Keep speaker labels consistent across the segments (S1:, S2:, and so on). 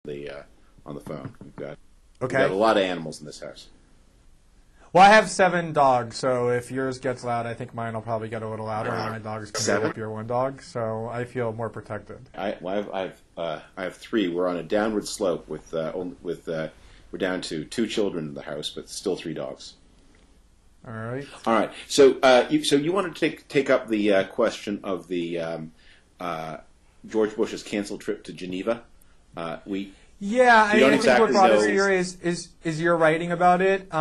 S1: on the phone. We've got a lot of animals in this house.
S2: Well, I have 7 dogs, so if yours gets loud, I think mine will probably get a little louder. My dogs can beat up your one dog, so I feel more protected.
S1: I have 3. We're on a downward slope we're down to 2 children in the house, but still 3 dogs.
S2: All right.
S1: All right. So you wanted to take up the question of the George Bush's canceled trip to Geneva.
S2: I think what brought us here is your writing about it.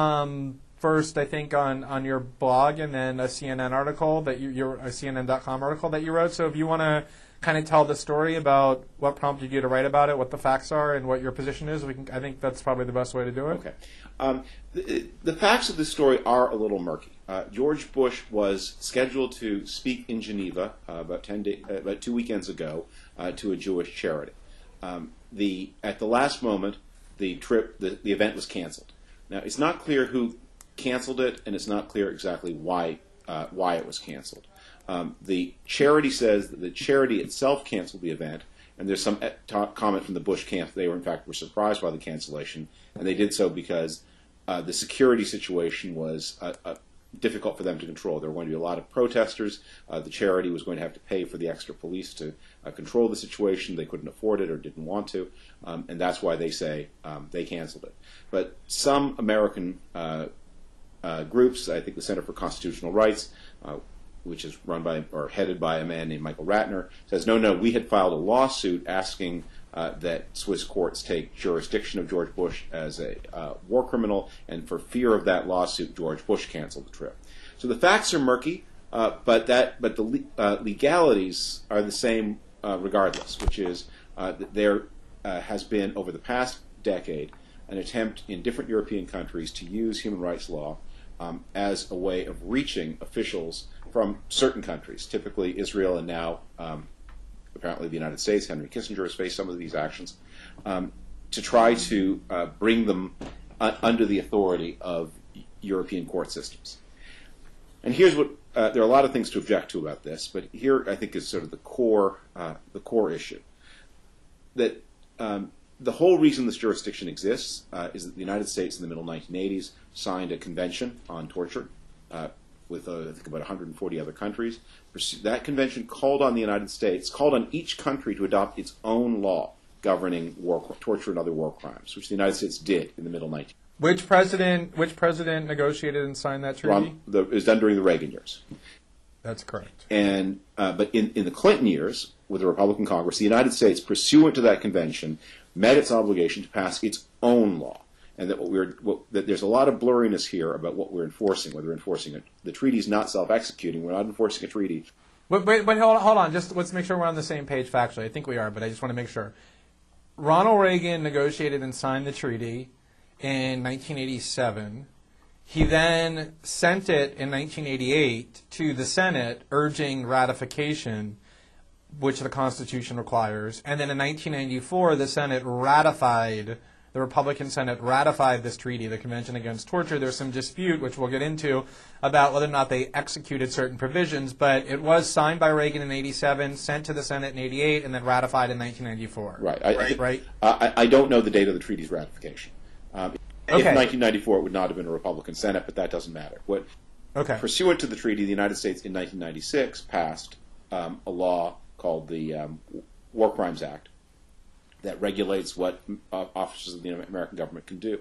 S2: First, I think on your blog, and then a CNN article a CNN.com article that you wrote. So if you want to kind of tell the story about what prompted you to write about it, what the facts are, and what your position is, I think that's probably the best way to do it.
S1: Okay. The facts of this story are a little murky. George Bush was scheduled to speak in Geneva about 2 weekends ago to a Jewish charity. At the last moment, the event was canceled. Now, it's not clear who canceled it, and it's not clear exactly why it was canceled. The charity says that the charity itself canceled the event, and there's some comment from the Bush camp. They were surprised by the cancellation, and they did so because the security situation was difficult for them to control. There were going to be a lot of protesters. The charity was going to have to pay for the extra police to control the situation. They couldn't afford it or didn't want to, and that's why they say they canceled it. But some American groups, I think the Center for Constitutional Rights, which is run by or headed by a man named Michael Ratner, says, no, we had filed a lawsuit asking that Swiss courts take jurisdiction of George Bush as a war criminal, and for fear of that lawsuit, George Bush canceled the trip. So the facts are murky, but the legalities are the same regardless, which is that there has been, over the past decade, an attempt in different European countries to use human rights law as a way of reaching officials from certain countries, typically Israel and now apparently the United States. Henry Kissinger has faced some of these actions, to try to bring them under the authority of European court systems. And here's what there are a lot of things to object to about this, but here I think is sort of the core issue. That the whole reason this jurisdiction exists is that the United States in the middle 1980s signed a convention on torture with I think about 140 other countries. That convention called on the United States, called on each country to adopt its own law governing torture and other war crimes, which the United States did in the middle 1980s.
S2: Which president negotiated and signed that treaty?
S1: It was done during the Reagan years.
S2: That's correct.
S1: And but in the Clinton years, with the Republican Congress, the United States, pursuant to that convention, met its obligation to pass its own law. And that there's a lot of blurriness here about what we're enforcing, whether we're enforcing it. The treaty's not self-executing. We're not enforcing a treaty.
S2: But hold on. Just let's make sure we're on the same page factually. I think we are, but I just want to make sure. Ronald Reagan negotiated and signed the treaty in 1987. He then sent it in 1988 to the Senate urging ratification, which the Constitution requires. And then in 1994, the Republican Senate ratified this treaty, the Convention Against Torture. There's some dispute, which we'll get into, about whether or not they executed certain provisions, but it was signed by Reagan in 87, sent to the Senate in 88, and then ratified in 1994.
S1: Right. I don't know the date of the treaty's ratification. If 1994, it would not have been a Republican Senate, but that doesn't matter. Pursuant to the treaty, the United States in 1996 passed a law called the War Crimes Act that regulates what officers of the American government can do.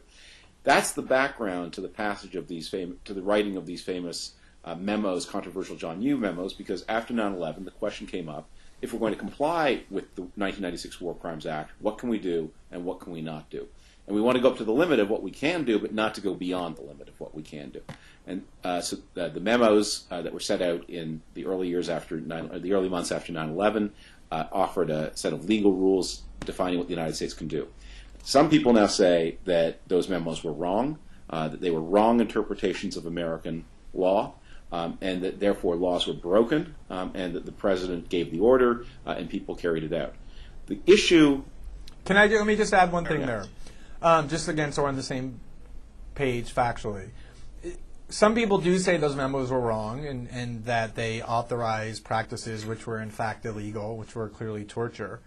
S1: That's the background to the passage of to the writing of these famous memos, controversial John Yoo memos, because after 9/11, the question came up: if we're going to comply with the 1996 War Crimes Act, what can we do and what can we not do? And we want to go up to the limit of what we can do, but not to go beyond the limit of what we can do. And so the memos that were set out in the early months after 9/11 offered a set of legal rules defining what the United States can do. Some people now say that those memos were wrong, that they were wrong interpretations of American law, and that therefore laws were broken, and that the president gave the order, and people carried it out. The issue...
S2: Let me just add one thing there. Just again, so we're on the same page factually. Some people do say those memos were wrong and that they authorized practices which were in fact illegal, which were clearly torture.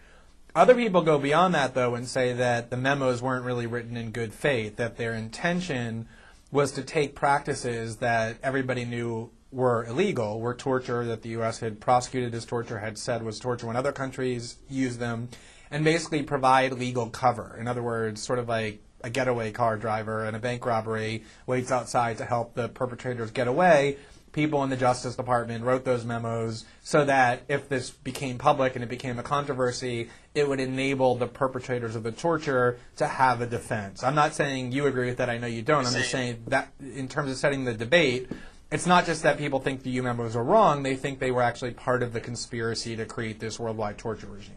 S2: Other people go beyond that, though, and say that the memos weren't really written in good faith, that their intention was to take practices that everybody knew were illegal, were torture, that the U.S. had prosecuted as torture, had said was torture when other countries used them, and basically provide legal cover. In other words, sort of like a getaway car driver in a bank robbery waits outside to help the perpetrators get away. People in the Justice Department wrote those memos so that if this became public and it became a controversy, it would enable the perpetrators of the torture to have a defense. I'm not saying you agree with that. I know you don't. I'm just saying that in terms of setting the debate, it's not just that people think the U memos are wrong. They think they were actually part of the conspiracy to create this worldwide torture regime.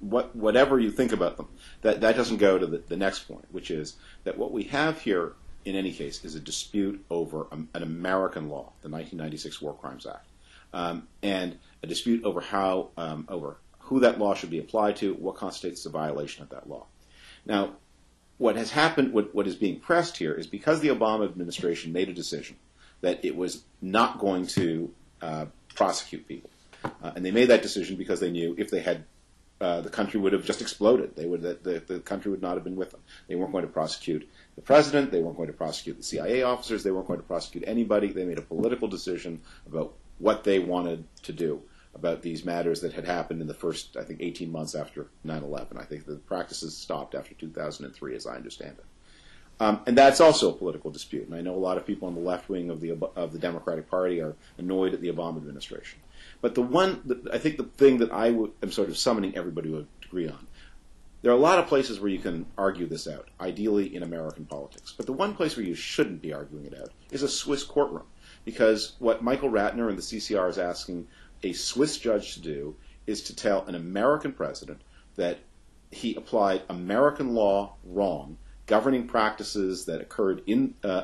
S1: Whatever you think about them, that doesn't go to the next point, which is that what we have here, in any case, is a dispute over an American law, the 1996 War Crimes Act, and a dispute over over who that law should be applied to, what constitutes the violation of that law. Now, what has happened, what is being pressed here, is because the Obama administration made a decision that it was not going to prosecute people, and they made that decision because they knew if they had, the country would have just exploded. The country would not have been with them. They weren't going to prosecute the president. They weren't going to prosecute the CIA officers. They weren't going to prosecute anybody. They made a political decision about what they wanted to do about these matters that had happened in the first, I think, 18 months after 9/11. I think the practices stopped after 2003, as I understand it. And that's also a political dispute. And I know a lot of people on the left wing of the Democratic Party are annoyed at the Obama administration. But I think the thing that am sort of summoning everybody to agree on, there are a lot of places where you can argue this out, ideally in American politics. But the one place where you shouldn't be arguing it out is a Swiss courtroom. Because what Michael Ratner and the CCR is asking a Swiss judge to do is to tell an American president that he applied American law wrong, governing practices that occurred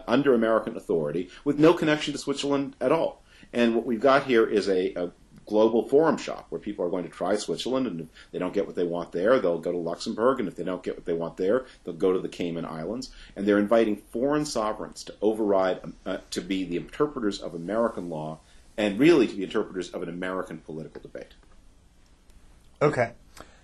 S1: under American authority with no connection to Switzerland at all. And what we've got here is a global forum shop where people are going to try Switzerland, and if they don't get what they want there, they'll go to Luxembourg, and if they don't get what they want there, they'll go to the Cayman Islands. And they're inviting foreign sovereigns to override, to be the interpreters of American law, and really to be interpreters of an American political debate.
S2: Okay.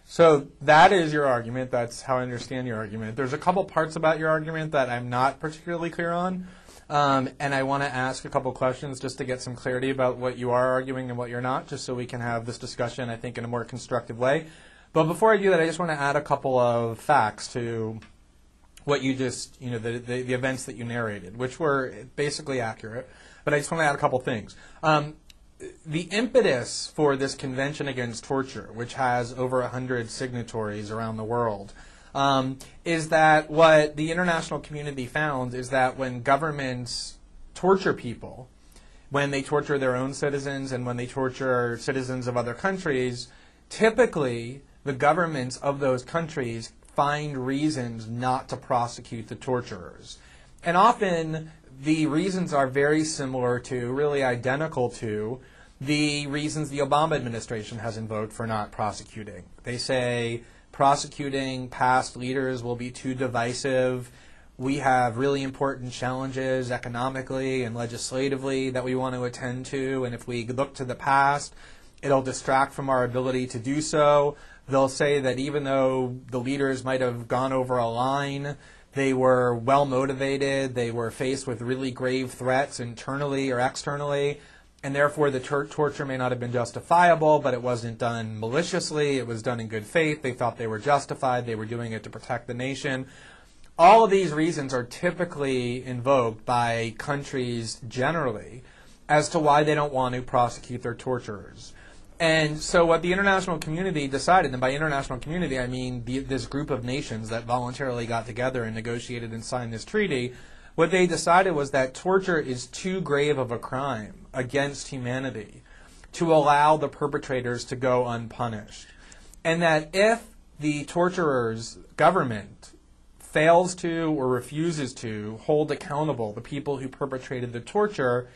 S2: So that is your argument. That's how I understand your argument. There's a couple parts about your argument that I'm not particularly clear on. And I want to ask a couple questions just to get some clarity about what you are arguing and what you're not, just so we can have this discussion, I think, in a more constructive way. But before I do that, I just want to add a couple of facts to what you just, the events that you narrated, which were basically accurate. But I just want to add a couple things. The impetus for this Convention Against Torture, which has over 100 signatories around the world, is that what the international community found is that when governments torture people, when they torture their own citizens and when they torture citizens of other countries, typically the governments of those countries find reasons not to prosecute the torturers. And often the reasons are very similar to, really identical to, the reasons the Obama administration has invoked for not prosecuting. They say prosecuting past leaders will be too divisive. We have really important challenges economically and legislatively that we want to attend to, and if we look to the past, it'll distract from our ability to do so. They'll say that even though the leaders might have gone over a line, they were well motivated, they were faced with really grave threats internally or externally, and therefore the torture may not have been justifiable, but it wasn't done maliciously, it was done in good faith, they thought they were justified, they were doing it to protect the nation. All of these reasons are typically invoked by countries generally as to why they don't want to prosecute their torturers. And so what the international community decided, and by international community I mean this group of nations that voluntarily got together and negotiated and signed this treaty, what they decided was that torture is too grave of a crime against humanity to allow the perpetrators to go unpunished. And that if the torturer's government fails to or refuses to hold accountable the people who perpetrated the torture,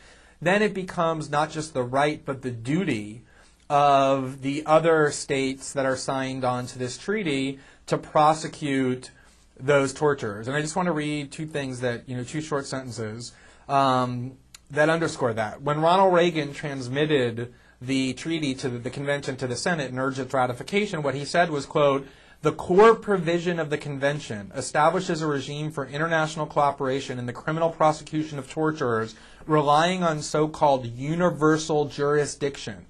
S2: then it becomes not just the right but the duty of the other states that are signed on to this treaty to prosecute those torturers. And I just want to read two things that, two short sentences that underscore that. When Ronald Reagan transmitted the treaty to the convention to the Senate and urged its ratification, what he said was, quote, "The core provision of the convention establishes a regime for international cooperation in the criminal prosecution of torturers relying on so-called universal jurisdiction.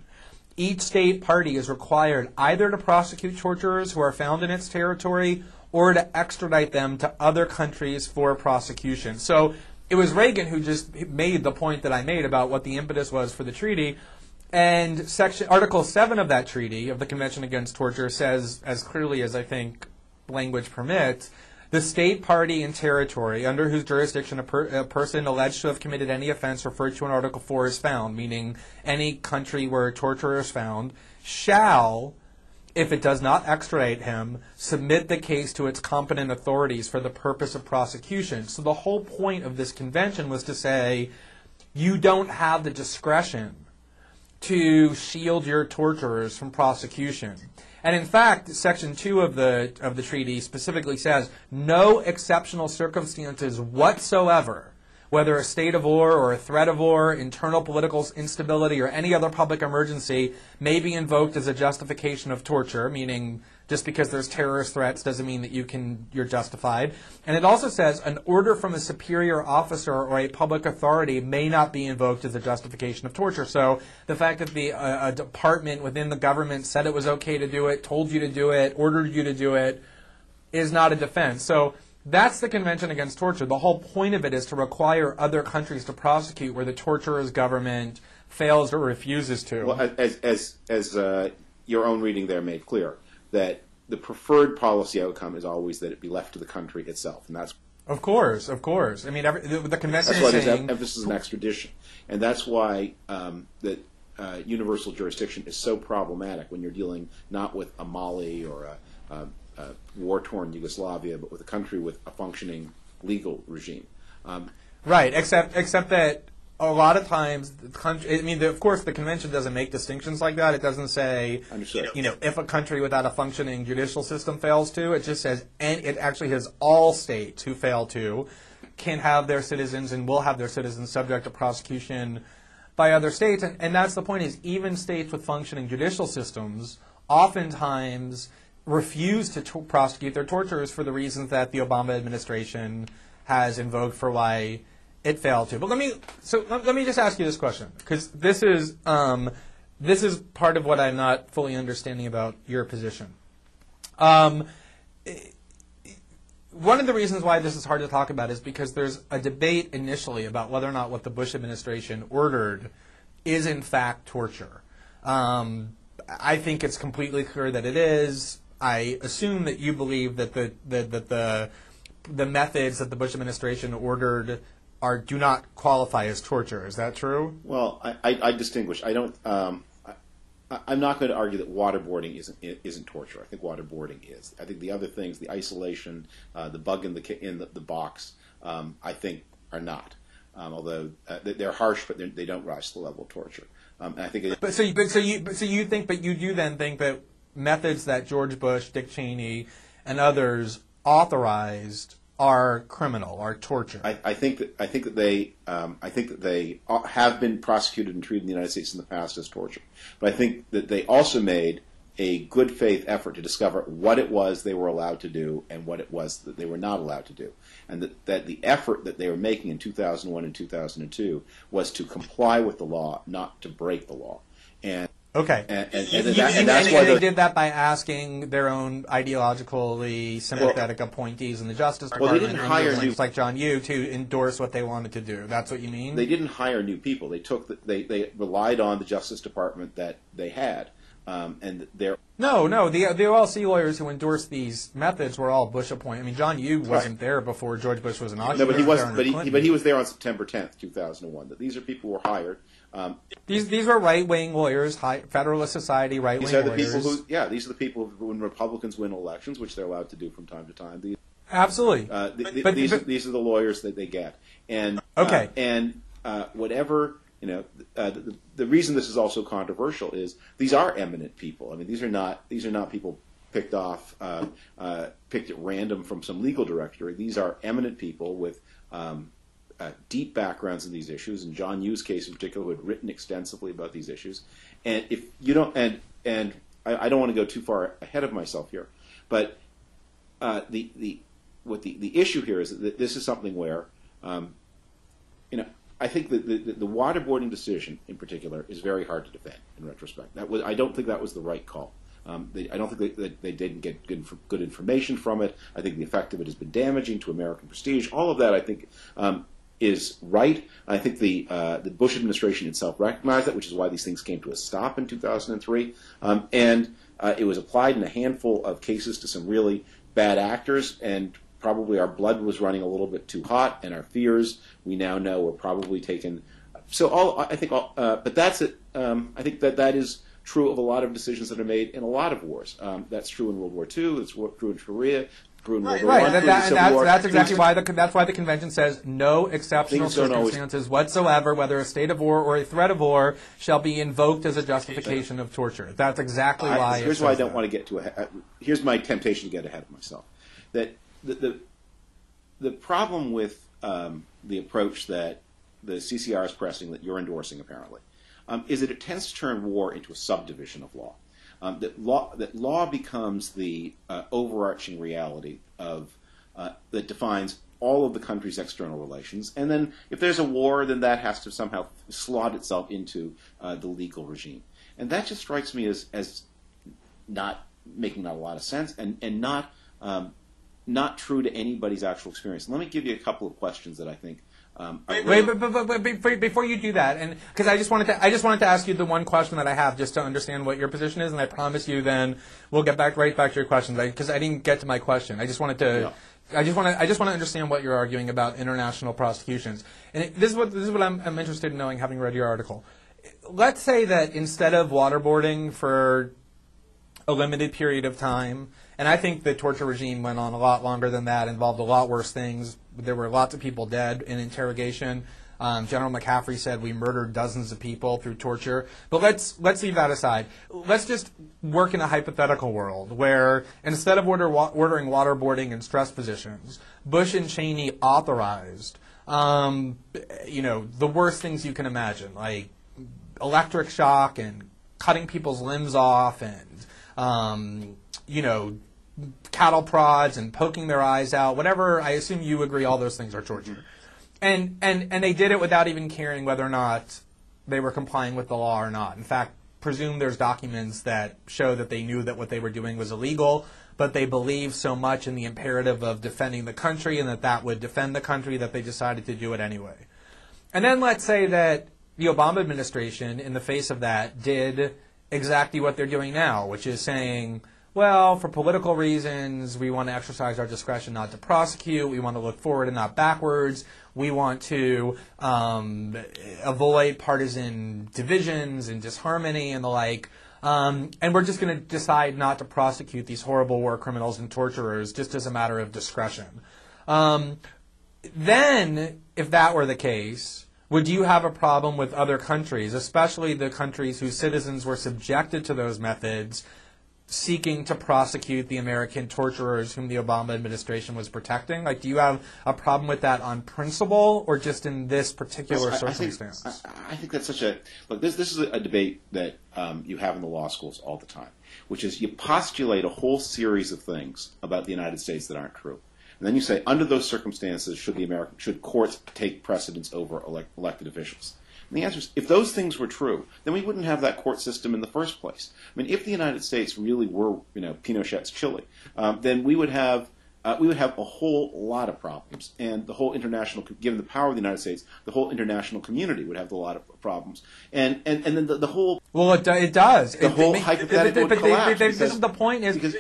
S2: Each state party is required either to prosecute torturers who are found in its territory or to extradite them to other countries for prosecution." So it was Reagan who just made the point that I made about what the impetus was for the treaty. And Article 7 of that treaty, of the Convention Against Torture, says, as clearly as I think language permits, the state party and territory under whose jurisdiction a person alleged to have committed any offense referred to in Article 4 is found, meaning any country where torture is found, shall, if it does not extradite him, submit the case to its competent authorities for the purpose of prosecution. So the whole point of this convention was to say, you don't have the discretion to shield your torturers from prosecution. And in fact, Section 2 of the treaty specifically says, no exceptional circumstances whatsoever, whether a state of war or a threat of war, internal political instability, or any other public emergency, may be invoked as a justification of torture, meaning just because there's terrorist threats doesn't mean that you're justified. And it also says an order from a superior officer or a public authority may not be invoked as a justification of torture. So the fact that a department within the government said it was okay to do it, told you to do it, ordered you to do it, is not a defense. So that's the Convention Against Torture. The whole point of it is to require other countries to prosecute where the torturer's government fails or refuses to.
S1: Well, as your own reading there made clear, that the preferred policy outcome is always that it be left to the country itself, and that's
S2: of course. I mean, the convention
S1: that's why
S2: is saying
S1: there's emphasis on extradition, and that's why that universal jurisdiction is so problematic when you're dealing not with a Mali or a war-torn Yugoslavia, but with a country with a functioning legal regime.
S2: Right, except that a lot of times, of course, the convention doesn't make distinctions like that. It doesn't say, if a country without a functioning judicial system fails to. It just says, and it actually has all states who fail to can have their citizens and will have their citizens subject to prosecution by other states. And that's the point, is even states with functioning judicial systems oftentimes refuse to prosecute their torturers for the reasons that the Obama administration has invoked for why it failed to. But let me just ask you this question, because this is part of what I'm not fully understanding about your position. One of the reasons why this is hard to talk about is because there's a debate initially about whether or not what the Bush administration ordered is in fact torture. I think it's completely clear that it is. I assume that you believe that the methods that the Bush administration ordered do not qualify as torture. Is that true?
S1: Well, I distinguish. I don't. I'm not going to argue that waterboarding isn't torture. I think waterboarding is. I think the other things, the isolation, the bug in the box, I think are not. Although they're harsh, but they don't rise to the level of torture. And I think.
S2: You do then think that methods that George Bush, Dick Cheney, and others authorized are criminal, are torture.
S1: I think that they have been prosecuted and treated in the United States in the past as torture. But I think that they also made a good faith effort to discover what it was they were allowed to do and what it was that they were not allowed to do. And that the effort that they were making in 2001 and 2002 was to comply with the law, not to break the law. And
S2: okay.
S1: And that's why
S2: they did that by asking their own ideologically sympathetic appointees in the Justice Department,
S1: they didn't hire
S2: like John Yoo, to endorse what they wanted to do. That's what you mean?
S1: They didn't hire new people. They relied on the Justice Department that they had, and their
S2: No, the OLC lawyers who endorsed these methods were all Bush appointed. I mean, John Yoo wasn't there before George Bush was inaugurated.
S1: No, but he wasn't. But he was there on September 10th, 2001. That these are people who were hired.
S2: These were right-wing lawyers, Federalist Society right-wing lawyers.
S1: These are the people who, when Republicans win elections, which they're allowed to do from time to time.
S2: Absolutely.
S1: These are the lawyers that they get. And whatever. The reason this is also controversial is these are eminent people. I mean, these are not people picked at random from some legal directory. These are eminent people with deep backgrounds in these issues, and John Yu's case in particular, who had written extensively about these issues. And if you don't, and I don't want to go too far ahead of myself here, but the issue here is that this is something where, I think that the waterboarding decision in particular is very hard to defend in retrospect. I don't think that was the right call. I don't think that they didn't get good information from it. I think the effect of it has been damaging to American prestige. All of that, I think, is right. I think the Bush administration itself recognized that, which is why these things came to a stop in 2003. And it was applied in a handful of cases to some really bad actors, and probably our blood was running a little bit too hot, and our fears, we now know, were probably taken. But that's it. I think that is true of a lot of decisions that are made in a lot of wars. That's true in World War II. It's true in Korea. True in World War I.
S2: That's exactly why the convention says no exceptional circumstances whatsoever, whether a state of war or a threat of war, shall be invoked as a justification of torture. That's exactly why.
S1: Here's why I don't want to get too ahead. Here's my temptation to get ahead of myself. That the problem with the approach that the CCR is pressing, that you're endorsing apparently, is that it tends to turn war into a subdivision of law. That law becomes the overarching reality that defines all of the country's external relations, and then if there's a war, then that has to somehow slot itself into the legal regime, and that just strikes me as not making a lot of sense and not true to anybody's actual experience. Let me give you a couple of questions that I think.
S2: But before you do that, and because I just wanted to ask you the one question that I have, just to understand what your position is, and I promise you, then we'll get right back to your questions, because I didn't get to my question. I just wanted to. Yeah. I just want to understand what you're arguing about international prosecutions, and this is what I'm interested in knowing, having read your article. Let's say that instead of waterboarding for a limited period of time, and I think the torture regime went on a lot longer than that, involved a lot worse things. There were lots of people dead in interrogation. General McCaffrey said we murdered dozens of people through torture. But let's leave that aside. Let's just work in a hypothetical world where instead of ordering waterboarding and stress positions, Bush and Cheney authorized, the worst things you can imagine, like electric shock and cutting people's limbs off and, cattle prods and poking their eyes out, whatever. I assume you agree all those things are torture. And they did it without even caring whether or not they were complying with the law or not. In fact, presume there's documents that show that they knew that what they were doing was illegal, but they believed so much in the imperative of defending the country and that would defend the country that they decided to do it anyway. And then let's say that the Obama administration, in the face of that, did exactly what they're doing now, which is saying, well, for political reasons, we want to exercise our discretion not to prosecute. We want to look forward and not backwards. We want to avoid partisan divisions and disharmony and the like. And we're just going to decide not to prosecute these horrible war criminals and torturers just as a matter of discretion. Then, if that were the case, would you have a problem with other countries, especially the countries whose citizens were subjected to those methods, seeking to prosecute the American torturers whom the Obama administration was protecting? Like, do you have a problem with that on principle or just in this particular circumstance?
S1: I think that's such a... Look, this is a debate that you have in the law schools all the time, which is you postulate a whole series of things about the United States that aren't true. And then you say, under those circumstances, should courts take precedence over elected officials? And the answer is, if those things were true, then we wouldn't have that court system in the first place. I mean, if the United States really were, Pinochet's Chile, then we would have a whole lot of problems, and the whole given the power of the United States, the whole international community would have a lot of problems, and then the whole. Well, it does. The whole hypothetical would collapse. This is the point. Because I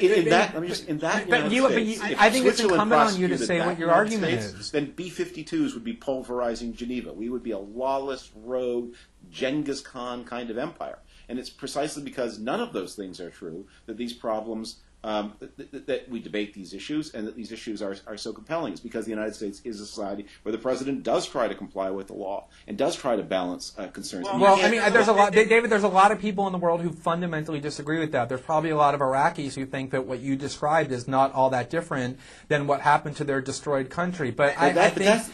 S1: think it's incumbent on you to say what your argument is. Then B-52s would be pulverizing Geneva. We would be a lawless, rogue, Genghis Khan kind of empire, and it's precisely because none of those things are true that these problems that we debate these issues and that these issues are so compelling is because the United States is a society where the president does try to comply with the law and does try to balance concerns.
S2: Well, I mean, there's a lot, David. There's a lot of people in the world who fundamentally disagree with that. There's probably a lot of Iraqis who think that what you described is not all that different than what happened to their destroyed country. But I think it's.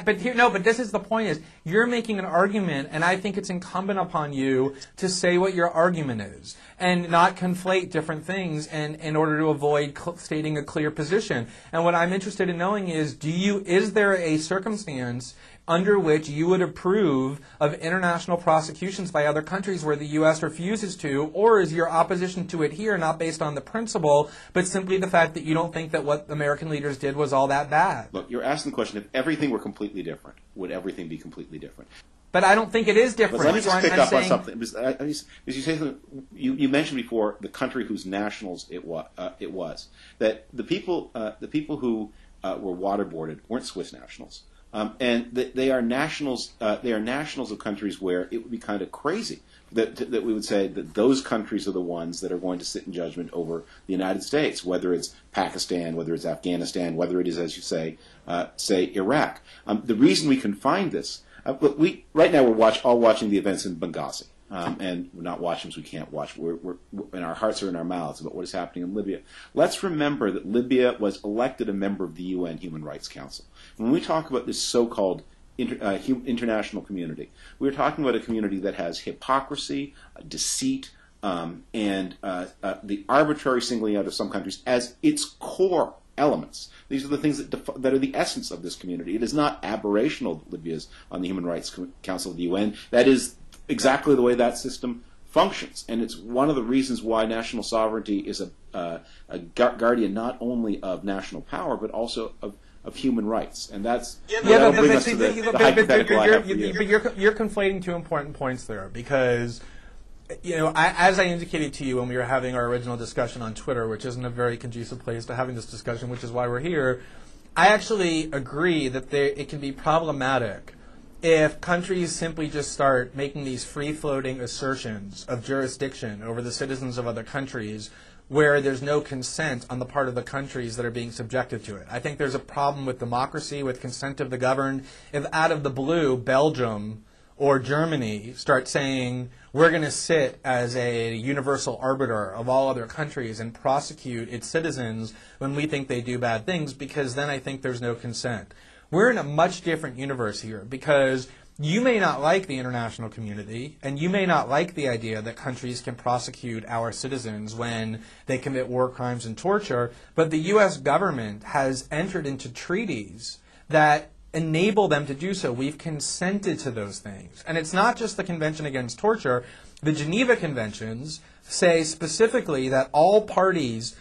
S2: But here, no. But this is the point: is you're making an argument, and I think it's incumbent upon you to say what your argument is, and not conflate different things in order to avoid stating a clear position. And what I'm interested in knowing is, is there a circumstance under which you would approve of international prosecutions by other countries where the U.S. refuses to, or is your opposition to it here not based on the principle, but simply the fact that you don't think that what American leaders did was all that bad?
S1: Look, you're asking the question, if everything were completely different, would everything be completely different?
S2: But I don't think it is different.
S1: But let me just pick up on something. You mentioned before the country whose nationals it was. That the people who were waterboarded weren't Swiss nationals. And they are nationals. They are nationals of countries where it would be kind of crazy that we would say that those countries are the ones that are going to sit in judgment over the United States, whether it's Pakistan, whether it's Afghanistan, whether it is, as you say Iraq. The reason we can find this, right now we're all watching the events in Benghazi. And we're not watching because we can't watch. And our hearts are in our mouths about what is happening in Libya. Let's remember that Libya was elected a member of the UN Human Rights Council. When we talk about this so-called international community, we're talking about a community that has hypocrisy, deceit, and the arbitrary singling out of some countries as its core elements. These are the things that are the essence of this community. It is not aberrational that Libya is on the Human Rights Council of the UN. That is exactly the way that system functions, and it's one of the reasons why national sovereignty is a guardian not only of national power but also of human rights, and that's that'll bring us to the hypothetical I have for you.
S2: But you're conflating two important points there, because as I indicated to you when we were having our original discussion on Twitter, which isn't a very conducive place to having this discussion, which is why we're here, I actually agree that it can be problematic if countries simply just start making these free-floating assertions of jurisdiction over the citizens of other countries where there's no consent on the part of the countries that are being subjected to it. I think there's a problem with democracy, with consent of the governed. If out of the blue, Belgium or Germany start saying, we're going to sit as a universal arbiter of all other countries and prosecute its citizens when we think they do bad things, because then I think there's no consent. We're in a much different universe here, because you may not like the international community, and you may not like the idea that countries can prosecute our citizens when they commit war crimes and torture, but the U.S. government has entered into treaties that enable them to do so. We've consented to those things. And it's not just the Convention Against Torture. The Geneva Conventions say specifically that all parties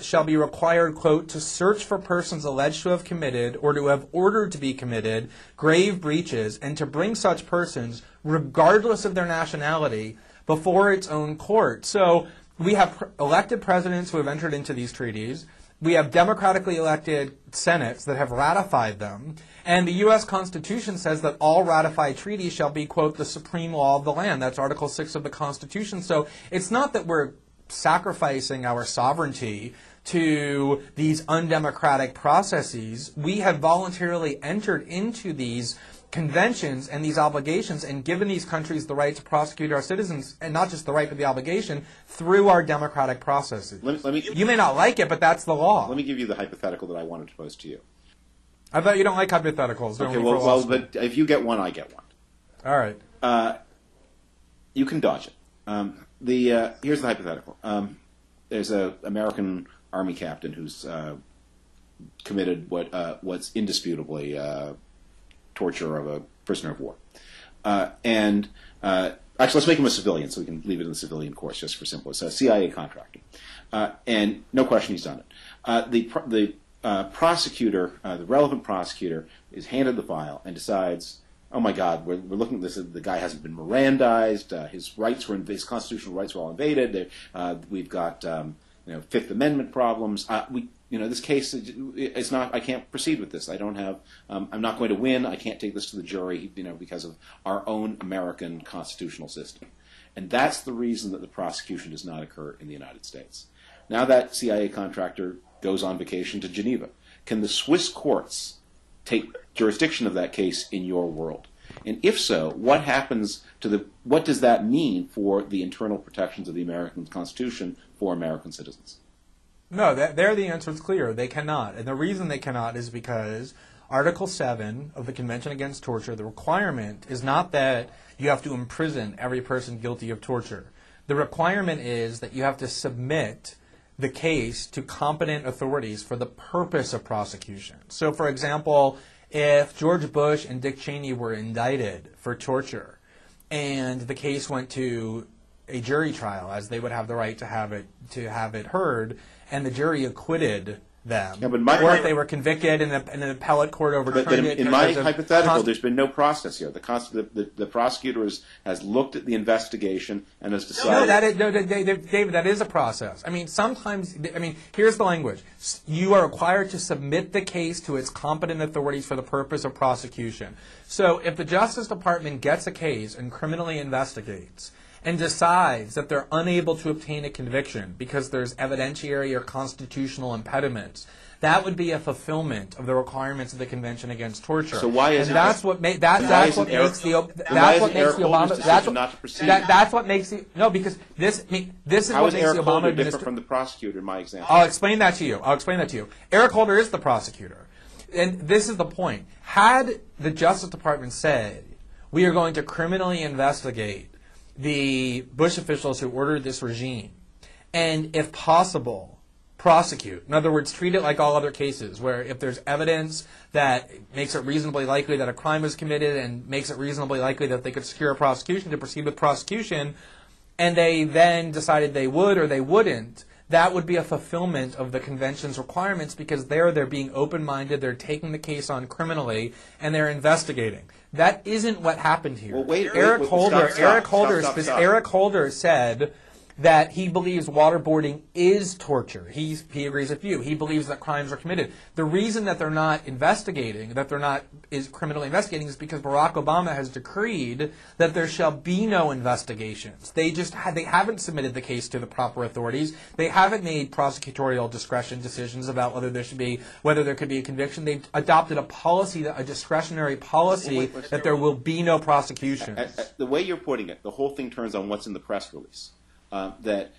S2: shall be required, quote, to search for persons alleged to have committed or to have ordered to be committed grave breaches, and to bring such persons, regardless of their nationality, before its own court. So we have elected presidents who have entered into these treaties. We have democratically elected senates that have ratified them. And the U.S. Constitution says that all ratified treaties shall be, quote, the supreme law of the land. That's Article 6 of the Constitution. So it's not that we're sacrificing our sovereignty to these undemocratic processes. We have voluntarily entered into these conventions and these obligations and given these countries the right to prosecute our citizens, and not just the right but the obligation, through our democratic processes. You may not like it, but that's the law.
S1: Let me give you the hypothetical that I wanted to pose to you.
S2: I thought you don't like hypotheticals.
S1: Okay, well, but if you get one, I get one.
S2: All right.
S1: You can dodge it. Here's the hypothetical. There's an American Army captain who's committed what's indisputably torture of a prisoner of war. Actually, let's make him a civilian so we can leave it in the civilian course just for simplest. CIA contractor. And no question he's done it. The prosecutor, the relevant prosecutor, is handed the file and decides, oh my God, we're looking at this. The guy hasn't been Mirandized. His constitutional rights were all invaded. We've got Fifth Amendment problems. This case is not. I can't proceed with this. I don't have. I'm not going to win. I can't take this to the jury, because of our own American constitutional system. And that's the reason that the prosecution does not occur in the United States. Now that CIA contractor goes on vacation to Geneva. Can the Swiss courts take jurisdiction of that case in your world? And if so, what does that mean for the internal protections of the American Constitution for American citizens?
S2: No, there the answer is clear. They cannot. And the reason they cannot is because Article 7 of the Convention Against Torture, the requirement is not that you have to imprison every person guilty of torture. The requirement is that you have to submit the case to competent authorities for the purpose of prosecution. So, for example, if George Bush and Dick Cheney were indicted for torture and the case went to a jury trial, as they would have the right to have it heard, and the jury acquitted them, or if they were convicted and an appellate court overturned it.
S1: In my hypothetical, there's been no process here. The prosecutor has looked at the investigation and has decided.
S2: David, that is a process. I mean, here's the language. You are required to submit the case to its competent authorities for the purpose of prosecution. So if the Justice Department gets a case and criminally investigates and decides that they're unable to obtain a conviction because there's evidentiary or constitutional impediments, that would be a fulfillment of the requirements of the Convention Against Torture.
S1: So why is
S2: that's what makes the Obama administration
S1: different from the prosecutor in my example?
S2: I'll explain that to you. Eric Holder is the prosecutor. And this is the point. Had the Justice Department said, we are going to criminally investigate the Bush officials who ordered this regime, and if possible, prosecute. In other words, treat it like all other cases, where if there's evidence that makes it reasonably likely that a crime was committed and makes it reasonably likely that they could secure a prosecution to proceed with prosecution, and they then decided they would or they wouldn't, that would be a fulfillment of the Convention's requirements, because they're being open-minded, they're taking the case on criminally, and they're investigating. That isn't what happened here.
S1: Well,
S2: Eric Holder said that he believes waterboarding is torture. He agrees with you. He believes that crimes are committed. The reason that they're not investigating, is criminally investigating, is because Barack Obama has decreed that there shall be no investigations. They haven't submitted the case to the proper authorities. They haven't made prosecutorial discretion decisions about whether there could be a conviction. They've adopted a discretionary policy that there will be no prosecution.
S1: The way you're putting it, the whole thing turns on what's in the press release. That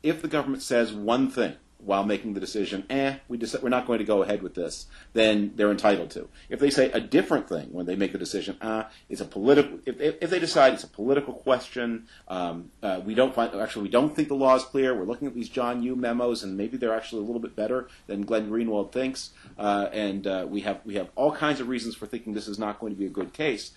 S1: if the government says one thing while making the decision, we're not going to go ahead with this, then they're entitled to. If they say a different thing when they make the decision, it's a political. If they decide it's a political question, we don't think the law is clear. We're looking at these John Yoo memos, and maybe they're actually a little bit better than Glenn Greenwald thinks, and we have all kinds of reasons for thinking this is not going to be a good case.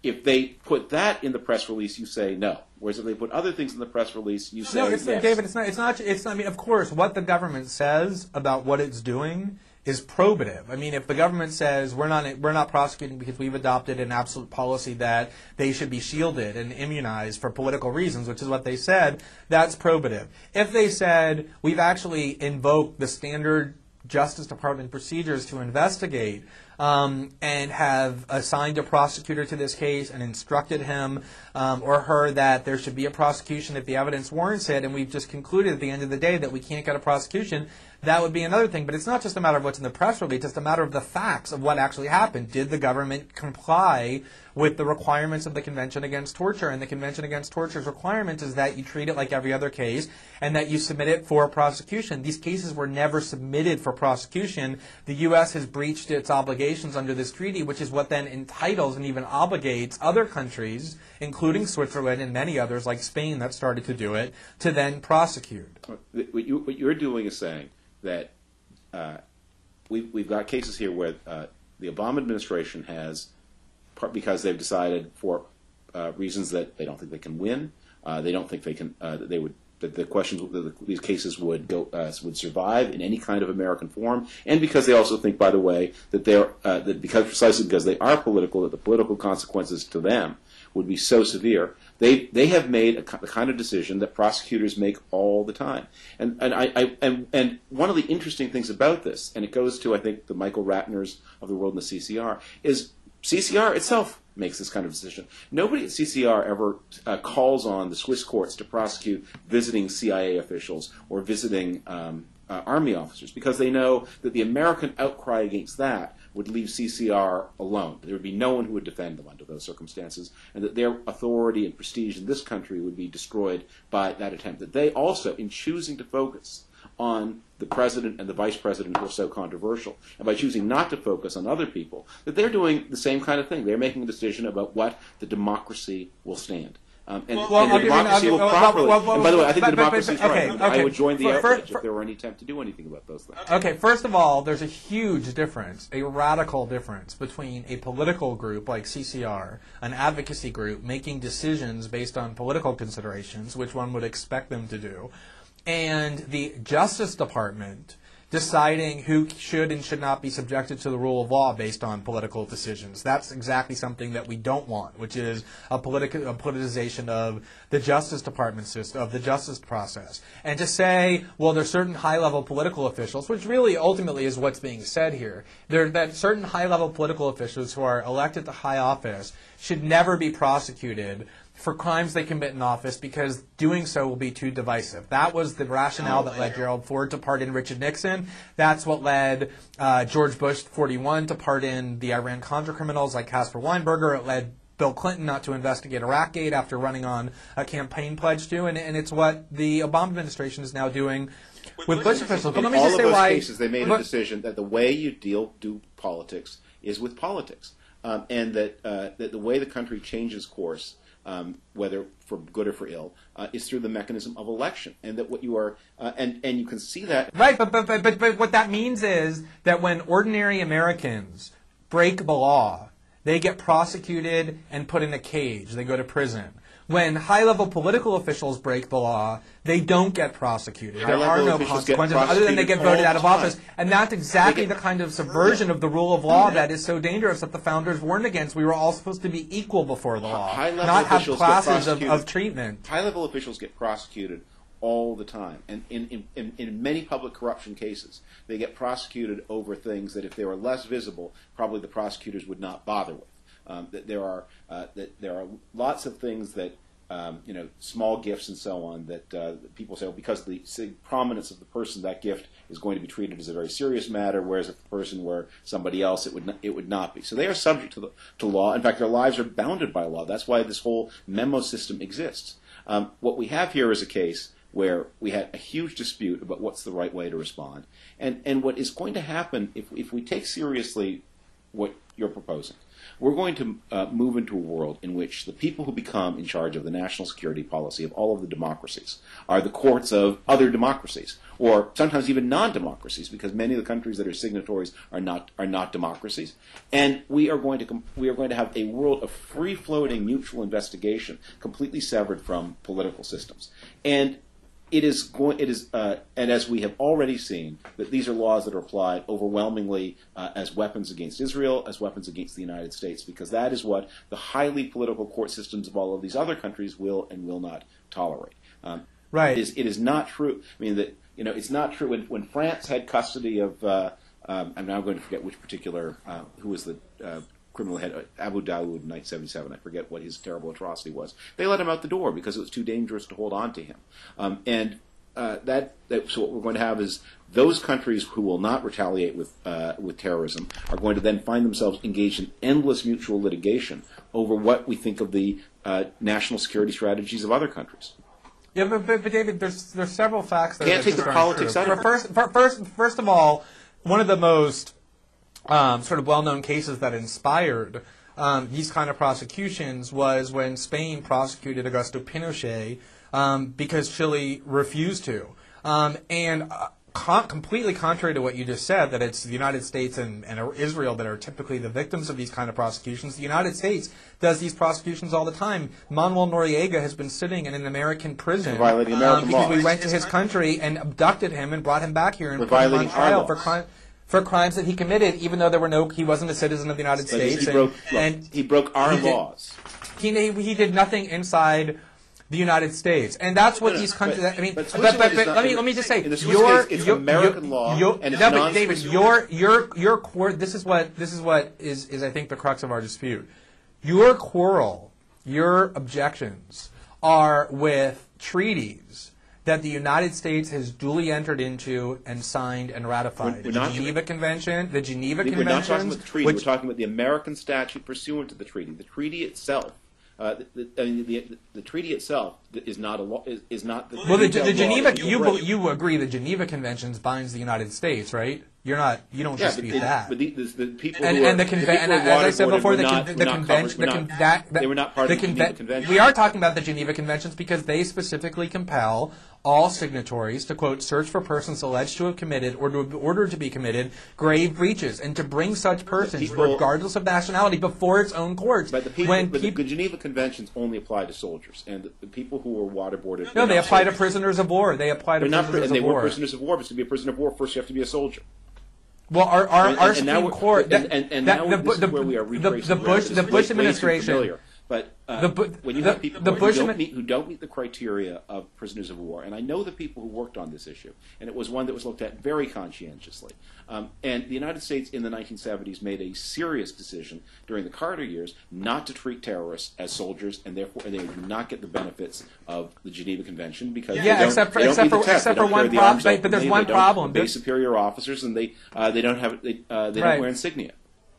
S1: If they put that in the press release, you say no. Whereas if they put other things in the press release, you say yes.
S2: David, it's not. I mean, of course, what the government says about what it's doing is probative. I mean, if the government says we're not prosecuting because we've adopted an absolute policy that they should be shielded and immunized for political reasons, which is what they said, that's probative. If they said we've actually invoked the standard Justice Department procedures to investigate, and have assigned a prosecutor to this case and instructed him or her that there should be a prosecution if the evidence warrants it, and we've just concluded at the end of the day that we can't get a prosecution, that would be another thing. But it's not just a matter of what's in the press release, it's a matter of the facts of what actually happened. Did the government comply with the requirements of the Convention Against Torture? And the Convention Against Torture's requirement is that you treat it like every other case and that you submit it for prosecution. These cases were never submitted for prosecution. The U.S. has breached its obligations under this treaty, which is what then entitles and even obligates other countries, including Switzerland and many others like Spain that started to do it, to then prosecute.
S1: What you're doing is saying that we've got cases here where the Obama administration has, because they've decided for reasons that they don't think they can win, they don't think they can, that the questions, these cases would survive in any kind of American form, and because they also think, by the way, that precisely because they are political, that the political consequences to them would be so severe. They have made the kind of decision that prosecutors make all the time. And one of the interesting things about this, and it goes to, I think, the Michael Ratners of the world in the CCR, is CCR itself makes this kind of decision. Nobody at CCR ever calls on the Swiss courts to prosecute visiting CIA officials or visiting Army officers, because they know that the American outcry against that would leave CCR alone. There would be no one who would defend them under those circumstances, and that their authority and prestige in this country would be destroyed by that attempt. That they also, in choosing to focus on the president and the vice president who are so controversial, and by choosing not to focus on other people, that they're doing the same kind of thing. They're making a decision about what the democracy will stand. And the democracy will properly... and by the way, I think the democracy is right. Okay. I would join the outrage if there were any attempt to do anything about those things.
S2: Okay, first of all, there's a huge difference, a radical difference, between a political group like CCR, an advocacy group, making decisions based on political considerations, which one would expect them to do, and the Justice Department deciding who should and should not be subjected to the rule of law based on political decisions. That's exactly something that we don't want, which is a politicization of the Justice Department system, of the justice process. And to say, well, there's certain high-level political officials, which really ultimately is what's being said here, that certain high-level political officials who are elected to high office should never be prosecuted for crimes they commit in office, because doing so will be too divisive. That was the rationale that led Gerald Ford to pardon Richard Nixon. That's what led George Bush 41 to pardon the Iran-Contra criminals like Caspar Weinberger. It led Bill Clinton not to investigate Iraqgate after running on a campaign pledge to, and it's what the Obama administration is now doing with Bush officials. But let me just say why...
S1: In all of those cases, they made a decision that the way you do politics is with politics, and that the way the country changes course, whether for good or for ill, is through the mechanism of election, and that what you are, and you can see that.
S2: Right, but what that means is that when ordinary Americans break the law, they get prosecuted and put in a cage. They go to prison. When high-level political officials break the law, they don't get prosecuted. There are no consequences other than they get voted out of office. And that's exactly the kind of subversion of the rule of law that is so dangerous that the founders warned against. We were all supposed to be equal before the law, not have classes of treatment.
S1: High-level officials get prosecuted all the time. And in many public corruption cases, they get prosecuted over things that if they were less visible, probably the prosecutors would not bother with. That there are lots of things that small gifts and so on that people say, well, because of the prominence of the person, that gift is going to be treated as a very serious matter, whereas if the person were somebody else, it would not be. So they are subject to law. In fact, their lives are bounded by law. That's why this whole memo system exists. What we have here is a case where we had a huge dispute about what's the right way to respond, and what is going to happen if we take seriously what you're proposing. We're going to move into a world in which the people who become in charge of the national security policy of all of the democracies are the courts of other democracies, or sometimes even non-democracies, because many of the countries that are signatories are not democracies. And we are going to have a world of free-floating mutual investigation, completely severed from political systems. And and as we have already seen, that these are laws that are applied overwhelmingly as weapons against Israel, as weapons against the United States, because that is what the highly political court systems of all of these other countries will and will not tolerate.
S2: Right.
S1: It is not true. I mean, it's not true when France had custody of. I'm now going to forget which particular who was the. Criminal head, Abu Daoud in 1977. I forget what his terrible atrocity was. They let him out the door because it was too dangerous to hold on to him. So what we're going to have is those countries who will not retaliate with terrorism are going to then find themselves engaged in endless mutual litigation over what we think of the national security strategies of other countries.
S2: Yeah, but David, there's several facts that
S1: can't take the politics out of
S2: it. First of all, one of the most sort of well-known cases that inspired these kind of prosecutions was when Spain prosecuted Augusto Pinochet because Chile refused to. Completely contrary to what you just said, that it's the United States and Israel that are typically the victims of these kind of prosecutions, the United States does these prosecutions all the time. Manuel Noriega has been sitting in an American prison
S1: violating American law.
S2: Because we went to his country and abducted him and brought him back here and put him on trial for crimes that he committed, even though he wasn't a citizen of the United States.
S1: He broke our laws.
S2: He did nothing inside the United States, and that's what these countries. I mean, but let me just say,
S1: it's American law, and it's
S2: but David, your core. This is what is I think the crux of our dispute. Your quarrel, your objections are with treaties that the United States has duly entered into and signed and ratified. The Geneva Convention, the Geneva Convention.
S1: We're not talking about the treaty. We're talking about the American statute pursuant to the treaty. The treaty itself. The treaty itself is not a law. Is not the.
S2: Well, the Geneva. You agree the Geneva Conventions binds the United States, right? You're not. You don't dispute that.
S1: But the people
S2: and as I said before, the convention.
S1: They were not part of the Geneva Convention.
S2: We are talking about the Geneva Conventions because they specifically compel all signatories to, quote, search for persons alleged to have committed or to have ordered to be committed grave breaches and to bring such persons, regardless of nationality, before its own courts.
S1: But the Geneva Conventions only apply to soldiers, and the people who were waterboarded.
S2: No, they apply to prisoners of war. They apply to prisoners of war.
S1: And they were prisoners of war, but to be a prisoner of war, first you have to be a soldier.
S2: Well, our Supreme Court.
S1: This is where we are retracing
S2: the Bush administration.
S1: But when you have people who don't meet the criteria of prisoners of war, and I know the people who worked on this issue, and it was one that was looked at very conscientiously. And the United States in the 1970s made a serious decision during the Carter years not to treat terrorists as soldiers, and therefore they do not get the benefits of the Geneva Convention because
S2: except for one problem. But there's one problem.
S1: They're superior officers, and they don't wear insignia.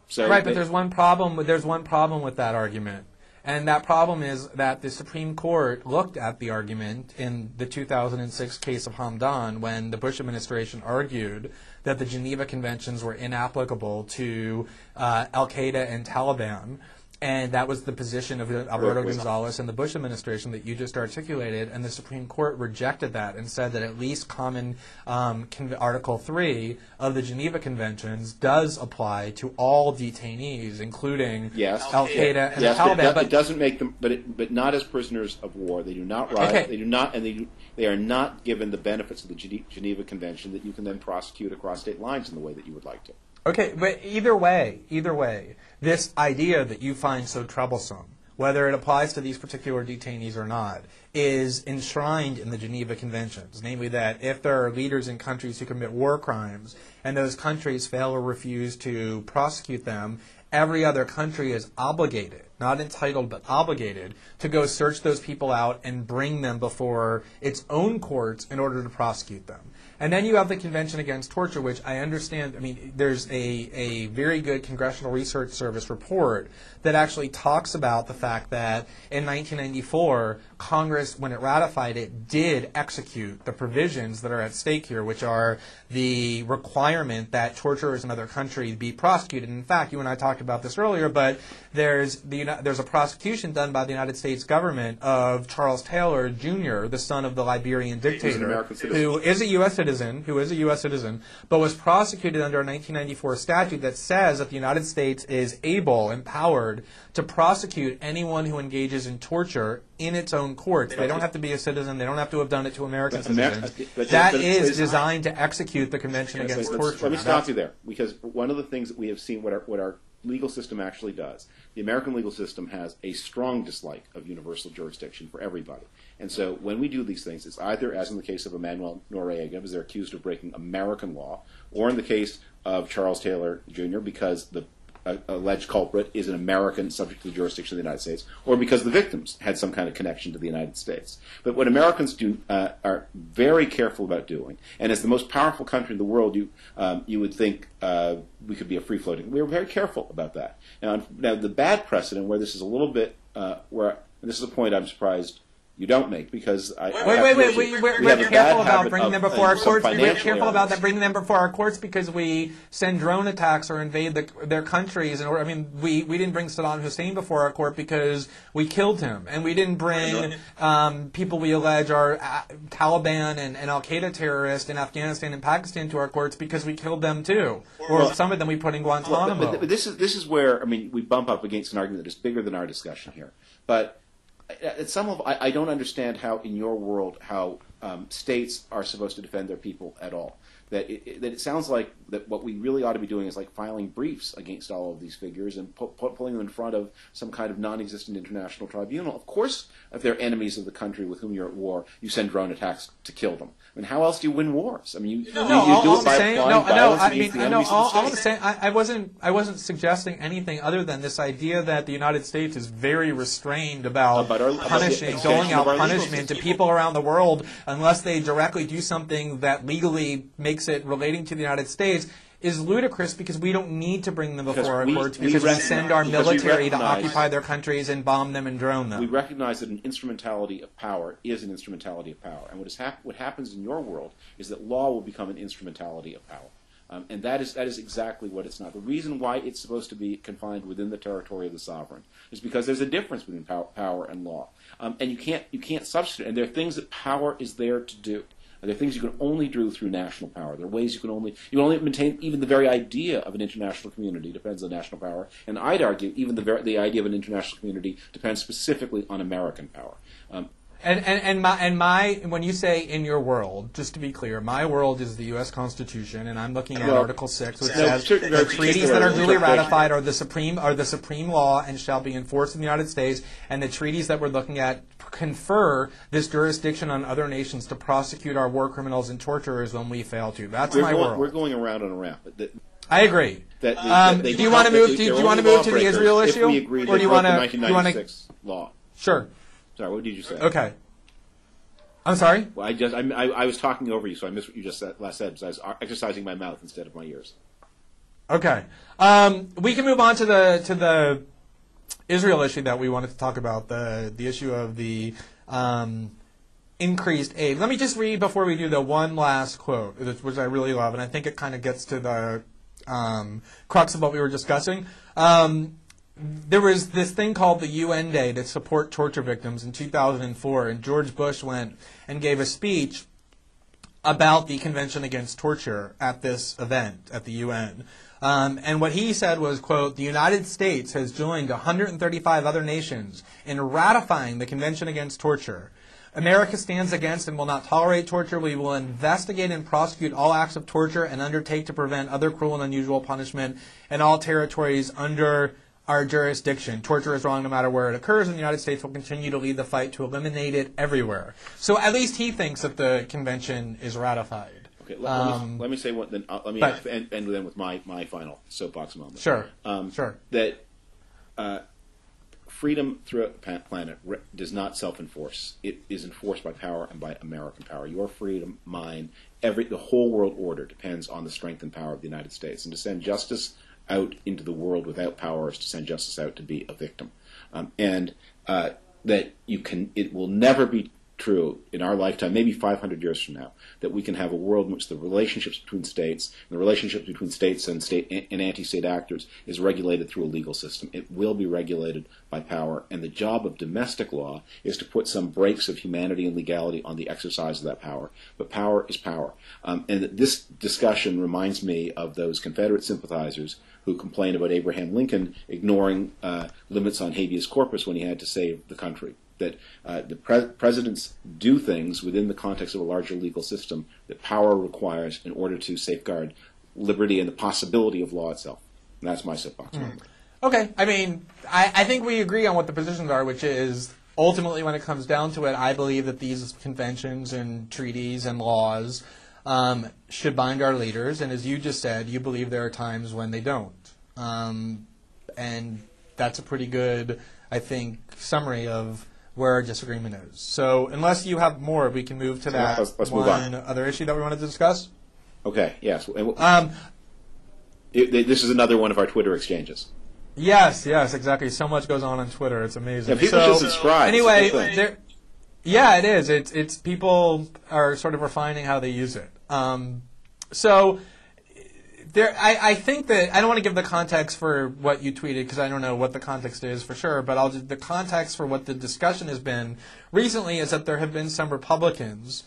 S1: So
S2: but there's one problem. There's one problem with that argument. And that problem is that the Supreme Court looked at the argument in the 2006 case of Hamdan when the Bush administration argued that the Geneva Conventions were inapplicable to al-Qaeda and Taliban. And that was the position of Alberto Gonzales and the Bush administration that you just articulated. And the Supreme Court rejected that and said that at least common Article 3 of the Geneva Conventions does apply to all detainees, including al-Qaeda and the Taliban.
S1: But it doesn't make them, but not as prisoners of war. They do not riot. Okay. They do not, and they are not given the benefits of the Geneva Convention that you can then prosecute across state lines in the way that you would like to.
S2: Okay, but either way, this idea that you find so troublesome, whether it applies to these particular detainees or not, is enshrined in the Geneva Conventions, namely that if there are leaders in countries who commit war crimes and those countries fail or refuse to prosecute them, every other country is obligated, not entitled but obligated, to go search those people out and bring them before its own courts in order to prosecute them. And then you have the Convention Against Torture, which I understand, I mean, there's a very good Congressional Research Service report that actually talks about the fact that in 1994, Congress, when it ratified it, did execute the provisions that are at stake here, which are the requirement that torturers in other countries be prosecuted. In fact, you and I talked about this earlier, but there's a prosecution done by the United States government of Charles Taylor, Jr., the son of the Liberian dictator, who is a U.S. citizen, but was prosecuted under a 1994 statute that says that the United States is empowered to prosecute anyone who engages in torture in its own courts. They don't have to be a citizen. They don't have to have done it to American citizens. That is designed to execute the Convention Against Torture.
S1: Let me stop you there, because one of the things that we have seen, what our legal system actually does, the American legal system has a strong dislike of universal jurisdiction for everybody. And so when we do these things, it's either, as in the case of Emmanuel Noriega, because they're accused of breaking American law, or in the case of Charles Taylor, Jr., because the alleged culprit is an American subject to the jurisdiction of the United States, or because the victims had some kind of connection to the United States. But what Americans do are very careful about doing, and as the most powerful country in the world, you would think we could be a free-floating. We were very careful about that. Now the bad precedent, where this is a little bit, and this is a point I'm surprised you don't make, because
S2: we're careful about bringing them before our courts. We're careful about that bringing them before our courts because we send drone attacks or invade their countries. And we didn't bring Saddam Hussein before our court because we killed him, and we didn't bring people we allege are Taliban and Al Qaeda terrorists in Afghanistan and Pakistan to our courts because we killed them too, or some of them we put in Guantanamo.
S1: But this is where we bump up against an argument that is bigger than our discussion here, but. At some level, I don't understand how, in your world, how states are supposed to defend their people at all. that it sounds like that what we really ought to be doing is like filing briefs against all of these figures and pulling them in front of some kind of non-existent international tribunal. Of course, if they're enemies of the country with whom you're at war, you send drone attacks to kill them. I mean, how else do you win wars? I mean, you do it by applying violence against the enemies of the state.
S2: I wasn't suggesting anything other than this idea that the United States is very restrained about doling out punishment to people around the world unless they directly do something that legally makes it relating to the United States is ludicrous, because we don't need to bring them before our courts because we send our military to occupy their countries and bomb them and drone them.
S1: We recognize that an instrumentality of power is an instrumentality of power. And what happens in your world is that law will become an instrumentality of power. And that is exactly what it's not. The reason why it's supposed to be confined within the territory of the sovereign is because there's a difference between power and law. And you can't substitute. And there are things that power is there to do. There are things you can only do through national power. There are ways you can only maintain even the very idea of an international community depends on national power. And I'd argue even the idea of an international community depends specifically on American power.
S2: When you say in your world, just to be clear, my world is the U.S. Constitution, and I'm looking at Article 6, which says the treaties that are duly ratified are the supreme law and shall be enforced in the United States, and the treaties that we're looking at confer this jurisdiction on other nations to prosecute our war criminals and torturers when we fail to. That's my world.
S1: We're going around and around.
S2: I agree. Do you want to move to the Israel issue,
S1: or do you want to 1996 law?
S2: Sure.
S1: Sorry, what did you say?
S2: Okay. I'm sorry?
S1: Well, I was talking over you, so I missed what you just said, because I was exercising my mouth instead of my ears.
S2: Okay. We can move on to the Israel issue that we wanted to talk about, the issue of the increased aid. Let me just read before we do the one last quote, which I really love, and I think it kind of gets to the crux of what we were discussing. There was this thing called the UN Day to support torture victims in 2004, and George Bush went and gave a speech about the Convention Against Torture at this event at the UN. And what he said was, quote, "The United States has joined 135 other nations in ratifying the Convention Against Torture. America stands against and will not tolerate torture. We will investigate and prosecute all acts of torture and undertake to prevent other cruel and unusual punishment in all territories under our jurisdiction. Torture is wrong no matter where it occurs, and the United States will continue to lead the fight to eliminate it everywhere." So at least he thinks that the convention is ratified.
S1: Okay, let me say what. Then let me end then with my final soapbox moment.
S2: Sure. Sure.
S1: That freedom throughout the planet does not self-enforce. It is enforced by power and by American power. Your freedom, mine, the whole world order depends on the strength and power of the United States. And to send justice out into the world without power is to send justice out to be a victim. That it will never be true in our lifetime, maybe 500 years from now, that we can have a world in which the relationships between states and the relationships between states and anti-state actors is regulated through a legal system. It will be regulated by power, and the job of domestic law is to put some brakes of humanity and legality on the exercise of that power. But power is power. And this discussion reminds me of those Confederate sympathizers who complained about Abraham Lincoln ignoring limits on habeas corpus when he had to save the country. That the presidents do things within the context of a larger legal system that power requires in order to safeguard liberty and the possibility of law itself. And that's my soapbox.
S2: Okay. I mean, I think we agree on what the positions are, which is ultimately when it comes down to it, I believe that these conventions and treaties and laws should bind our leaders. And as you just said, you believe there are times when they don't. And that's a pretty good, I think, summary of where our disagreement is. So unless you have more, we can move to that
S1: let's move on.
S2: Other issue that we wanted to discuss.
S1: Okay, yes. This is another one of our Twitter exchanges.
S2: Yes, exactly. So much goes on Twitter. It's amazing.
S1: Yeah, people should subscribe.
S2: Anyway, it is. It's people are sort of refining how they use it. I think that I don't want to give the context for what you tweeted because I don't know what the context is for sure, but the context for what the discussion has been recently is that there have been some Republicans,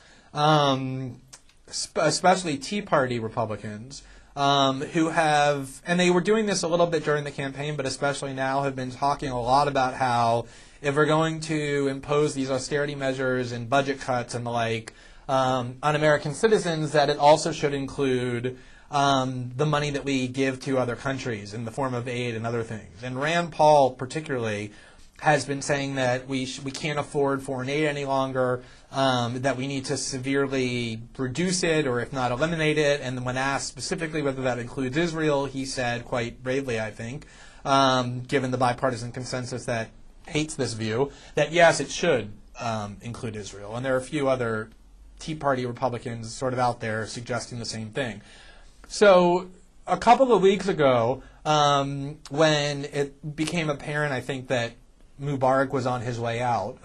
S2: especially Tea Party Republicans, who have, and they were doing this a little bit during the campaign, but especially now have been talking a lot about how if we're going to impose these austerity measures and budget cuts and the like, on American citizens, that it also should include the money that we give to other countries in the form of aid and other things. And Rand Paul particularly has been saying that we can't afford foreign aid any longer, that we need to severely reduce it or if not eliminate it. And when asked specifically whether that includes Israel, he said quite bravely, I think, given the bipartisan consensus that hates this view, that yes, it should include Israel. And there are a few other Tea Party Republicans sort of out there suggesting the same thing. So a couple of weeks ago, when it became apparent, I think, that Mubarak was on his way out,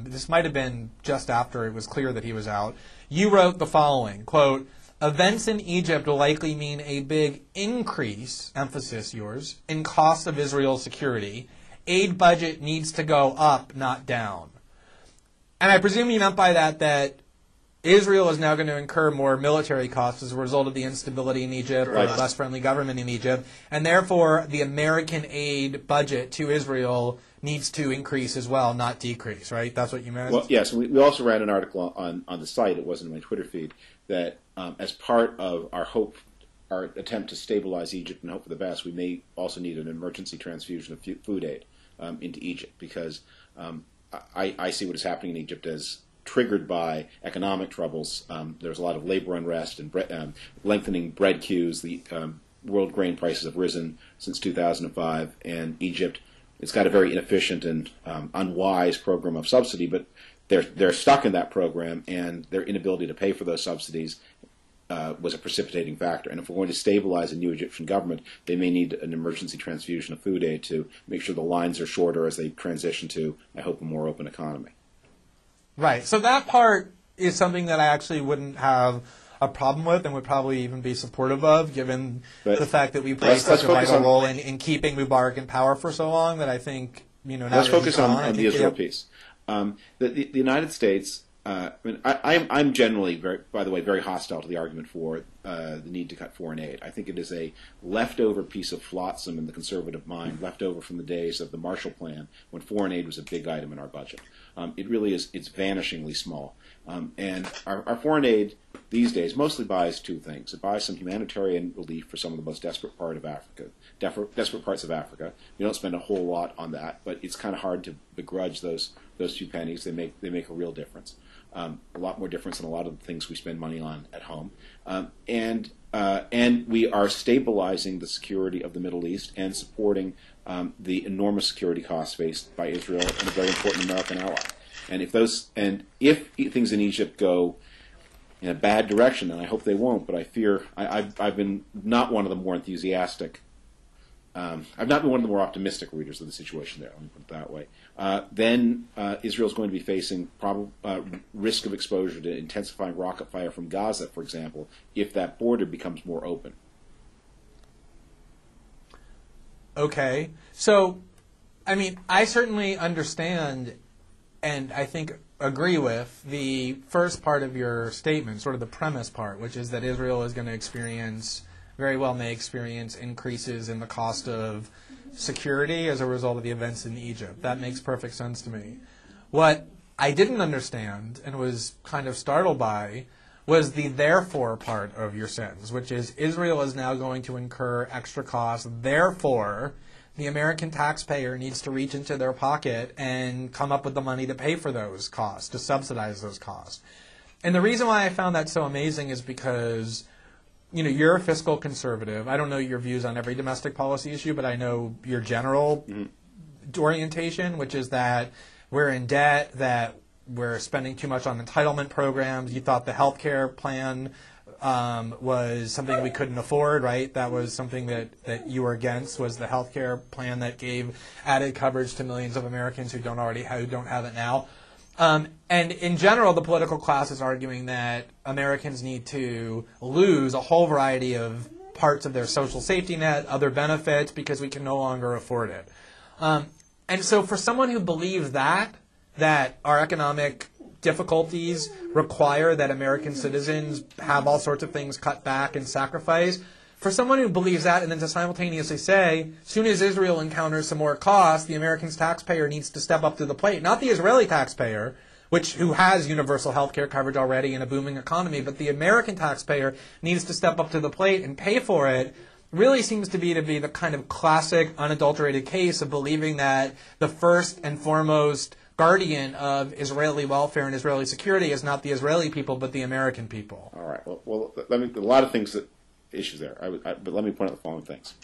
S2: this might have been just after it was clear that he was out, you wrote the following, quote, "Events in Egypt will likely mean a big increase," emphasis yours, "in cost of Israel's security. Aid budget needs to go up, not down." And I presume you meant by that Israel is now going to incur more military costs as a result of the instability in Egypt, or the less friendly government in Egypt, and therefore the American aid budget to Israel needs to increase as well, not decrease, right? That's what you meant?
S1: Well, yes. We also ran an article on the site, it wasn't in my Twitter feed, that as part of our attempt to stabilize Egypt and hope for the best, we may also need an emergency transfusion of food aid into Egypt, because I see what is happening in Egypt as triggered by economic troubles. There's a lot of labor unrest and lengthening bread queues. The world grain prices have risen since 2005, and Egypt, it's got a very inefficient and unwise program of subsidy, but they're stuck in that program, and their inability to pay for those subsidies was a precipitating factor. And if we're going to stabilize a new Egyptian government, they may need an emergency transfusion of food aid to make sure the lines are shorter as they transition to, I hope, a more open economy.
S2: Right. So that part is something that I actually wouldn't have a problem with and would probably even be supportive of, given the fact that we played such a vital role in keeping Mubarak in power for so long, that I think, now
S1: let's focus on the Israel piece. The United States, I'm generally, by the way, very hostile to the argument for the need to cut foreign aid. I think it is a leftover piece of flotsam in the conservative mind, left over from the days of the Marshall Plan, when foreign aid was a big item in our budget. It really is, it's vanishingly small. And our foreign aid these days mostly buys two things. It buys some humanitarian relief for some of the most desperate parts of Africa. We don't spend a whole lot on that, but it's kind of hard to begrudge those few pennies. They make a real difference. A lot more difference than a lot of the things we spend money on at home. And we are stabilizing the security of the Middle East and supporting the enormous security costs faced by Israel and a very important American ally. And if things in Egypt go in a bad direction, and I hope they won't, but I fear I've been not one of the more enthusiastic. I've not been one of the more optimistic readers of the situation there. Let me put it that way. Then Israel's going to be facing risk of exposure to intensifying rocket fire from Gaza, for example, if that border becomes more open.
S2: Okay. So, I certainly understand and I think agree with the first part of your statement, sort of the premise part, which is that Israel is going to may experience increases in the cost of security as a result of the events in Egypt. That makes perfect sense to me. What I didn't understand and was kind of startled by was the therefore part of your sentence, which is Israel is now going to incur extra costs, therefore the American taxpayer needs to reach into their pocket and come up with the money to pay for those costs, to subsidize those costs. And the reason why I found that so amazing is because you're a fiscal conservative. I don't know your views on every domestic policy issue, but I know your general orientation, which is that we're in debt, that we're spending too much on entitlement programs. You thought the health care plan was something we couldn't afford, right? That was something that you were against, was the health care plan that gave added coverage to millions of Americans who don't have it now. And in general, the political class is arguing that Americans need to lose a whole variety of parts of their social safety net, other benefits, because we can no longer afford it. And so for someone who believes that our economic difficulties require that American citizens have all sorts of things cut back and sacrificed, for someone who believes that and then to simultaneously say, as soon as Israel encounters some more costs, the American taxpayer needs to step up to the plate. Not the Israeli taxpayer, who has universal health care coverage already and a booming economy, but the American taxpayer needs to step up to the plate and pay for it, really seems to be the kind of classic, unadulterated case of believing that the first and foremost guardian of Israeli welfare and Israeli security is not the Israeli people, but the American people.
S1: All right. Well, a lot of issues there. But let me point out the following things.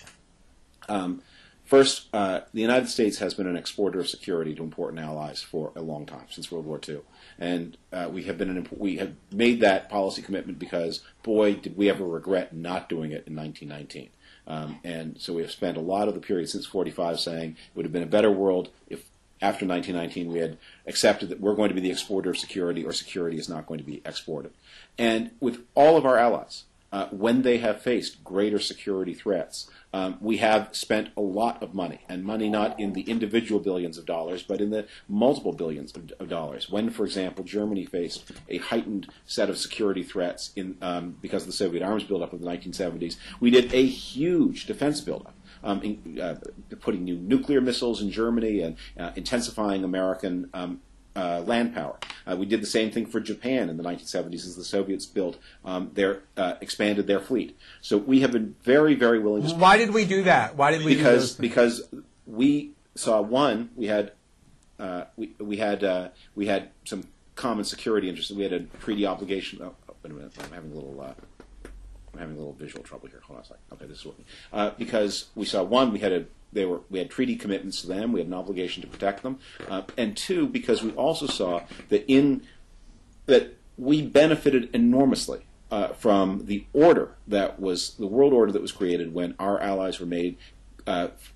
S1: First, the United States has been an exporter of security to important allies for a long time, since World War II, and we have made that policy commitment because, boy, did we ever regret not doing it in 1919. And so we have spent a lot of the period since 1945 saying it would have been a better world if, after 1919, we had accepted that we're going to be the exporter of security, or security is not going to be exported. And with all of our allies, when they have faced greater security threats, we have spent a lot of money, and money not in the individual billions of dollars, but in the multiple billions of dollars. When, for example, Germany faced a heightened set of security threats because of the Soviet arms buildup of the 1970s, we did a huge defense buildup. Putting new nuclear missiles in Germany and intensifying American land power. We did the same thing for Japan in the 1970s as the Soviets expanded their fleet. So we have been very, very willing to...
S2: Why did we do that? Why did we do those things?
S1: Because we saw, one, we had some common security interests. We had a treaty obligation. Oh, wait a minute, I'm having a little visual trouble here. Hold on a second. Okay, this is what because we saw, one, we had treaty commitments to them. We had an obligation to protect them, and two, because we also saw that we benefited enormously from the world order that was created when our allies were made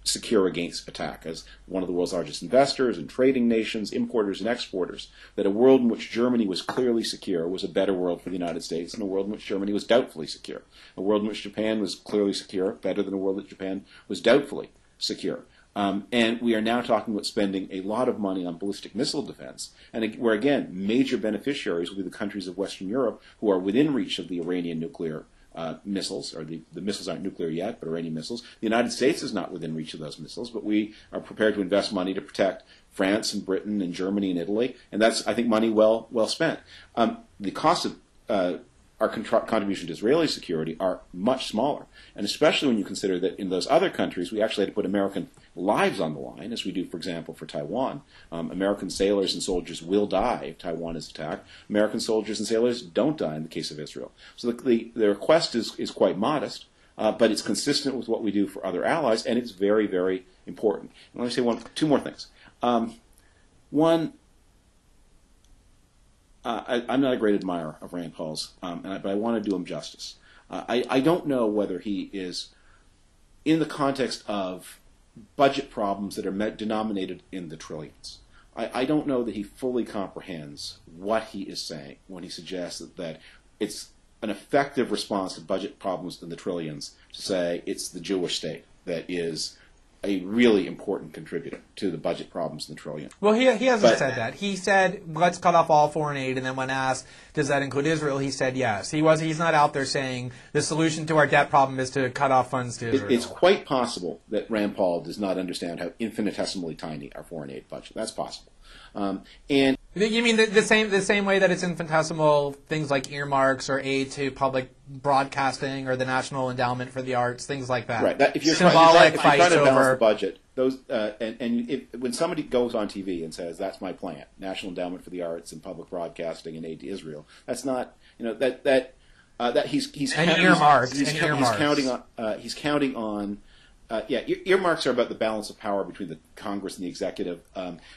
S1: secure against attack. As one of the world's largest investors and trading nations, importers and exporters, that a world in which Germany was clearly secure was a better world for the United States than a world in which Germany was doubtfully secure. A world in which Japan was clearly secure, better than a world that Japan was doubtfully secure. And we are now talking about spending a lot of money on ballistic missile defense, and where, again, major beneficiaries will be the countries of Western Europe who are within reach of the Iranian nuclear missiles, or the missiles aren't nuclear yet, but Iranian missiles. The United States is not within reach of those missiles, but we are prepared to invest money to protect France and Britain and Germany and Italy, and that's, I think, money well spent. The cost of our contribution to Israeli security are much smaller, and especially when you consider that in those other countries we actually had to put American lives on the line, as we do, for example, for Taiwan. American sailors and soldiers will die if Taiwan is attacked. American soldiers and sailors don't die in the case of Israel. So the request is quite modest, but it's consistent with what we do for other allies, and it's very, very important. And let me say two more things. One, I'm not a great admirer of Rand Paul's, but I want to do him justice. I don't know whether he is, in the context of budget problems that are denominated in the trillions, I don't know that he fully comprehends what he is saying when he suggests that it's an effective response to budget problems in the trillions to say it's the Jewish state that is a really important contributor to the budget problems in the trillion.
S2: Well, he hasn't said that. He said, let's cut off all foreign aid, and then when asked, does that include Israel, he said yes. He's not out there saying the solution to our debt problem is to cut off funds to Israel.
S1: It's quite possible that Rand Paul does not understand how infinitesimally tiny our foreign aid budget. That's possible. And
S2: you mean the same way that it's infinitesimal things like earmarks or aid to public broadcasting or the National Endowment for the Arts, things like that.
S1: Right. If you're
S2: symbolic
S1: trying
S2: fights
S1: to balance
S2: over
S1: the budget, those when somebody goes on TV and says that's my plan, National Endowment for the Arts and public broadcasting and aid to Israel, that's not that he's
S2: and earmarks.
S1: He's counting on. Earmarks are about the balance of power between the Congress and the executive,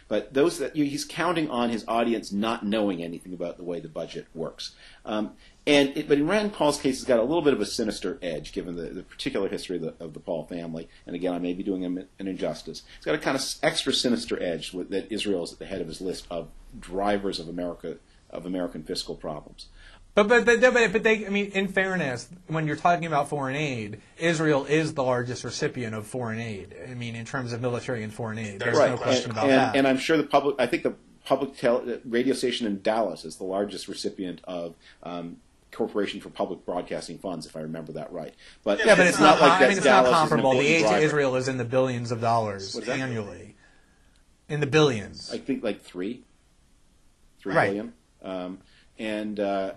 S1: but he's counting on his audience not knowing anything about the way the budget works. But in Rand Paul's case, it's got a little bit of a sinister edge, given the particular history of the Paul family. And again, I may be doing him an injustice. It's got a kind of extra sinister edge that Israel is at the head of his list of drivers of American fiscal problems.
S2: But I mean, in fairness, when you're talking about foreign aid, Israel is the largest recipient of foreign aid. I mean, in terms of military and foreign aid, there's no question about that.
S1: And I'm sure I think the public radio station in Dallas is the largest recipient of Corporation for Public Broadcasting Funds, if I remember that right. But
S2: it's not like
S1: that.
S2: It's not comparable. The aid to Israel is in the billions of dollars annually. In the billions.
S1: I think like $3 $3 billion, and a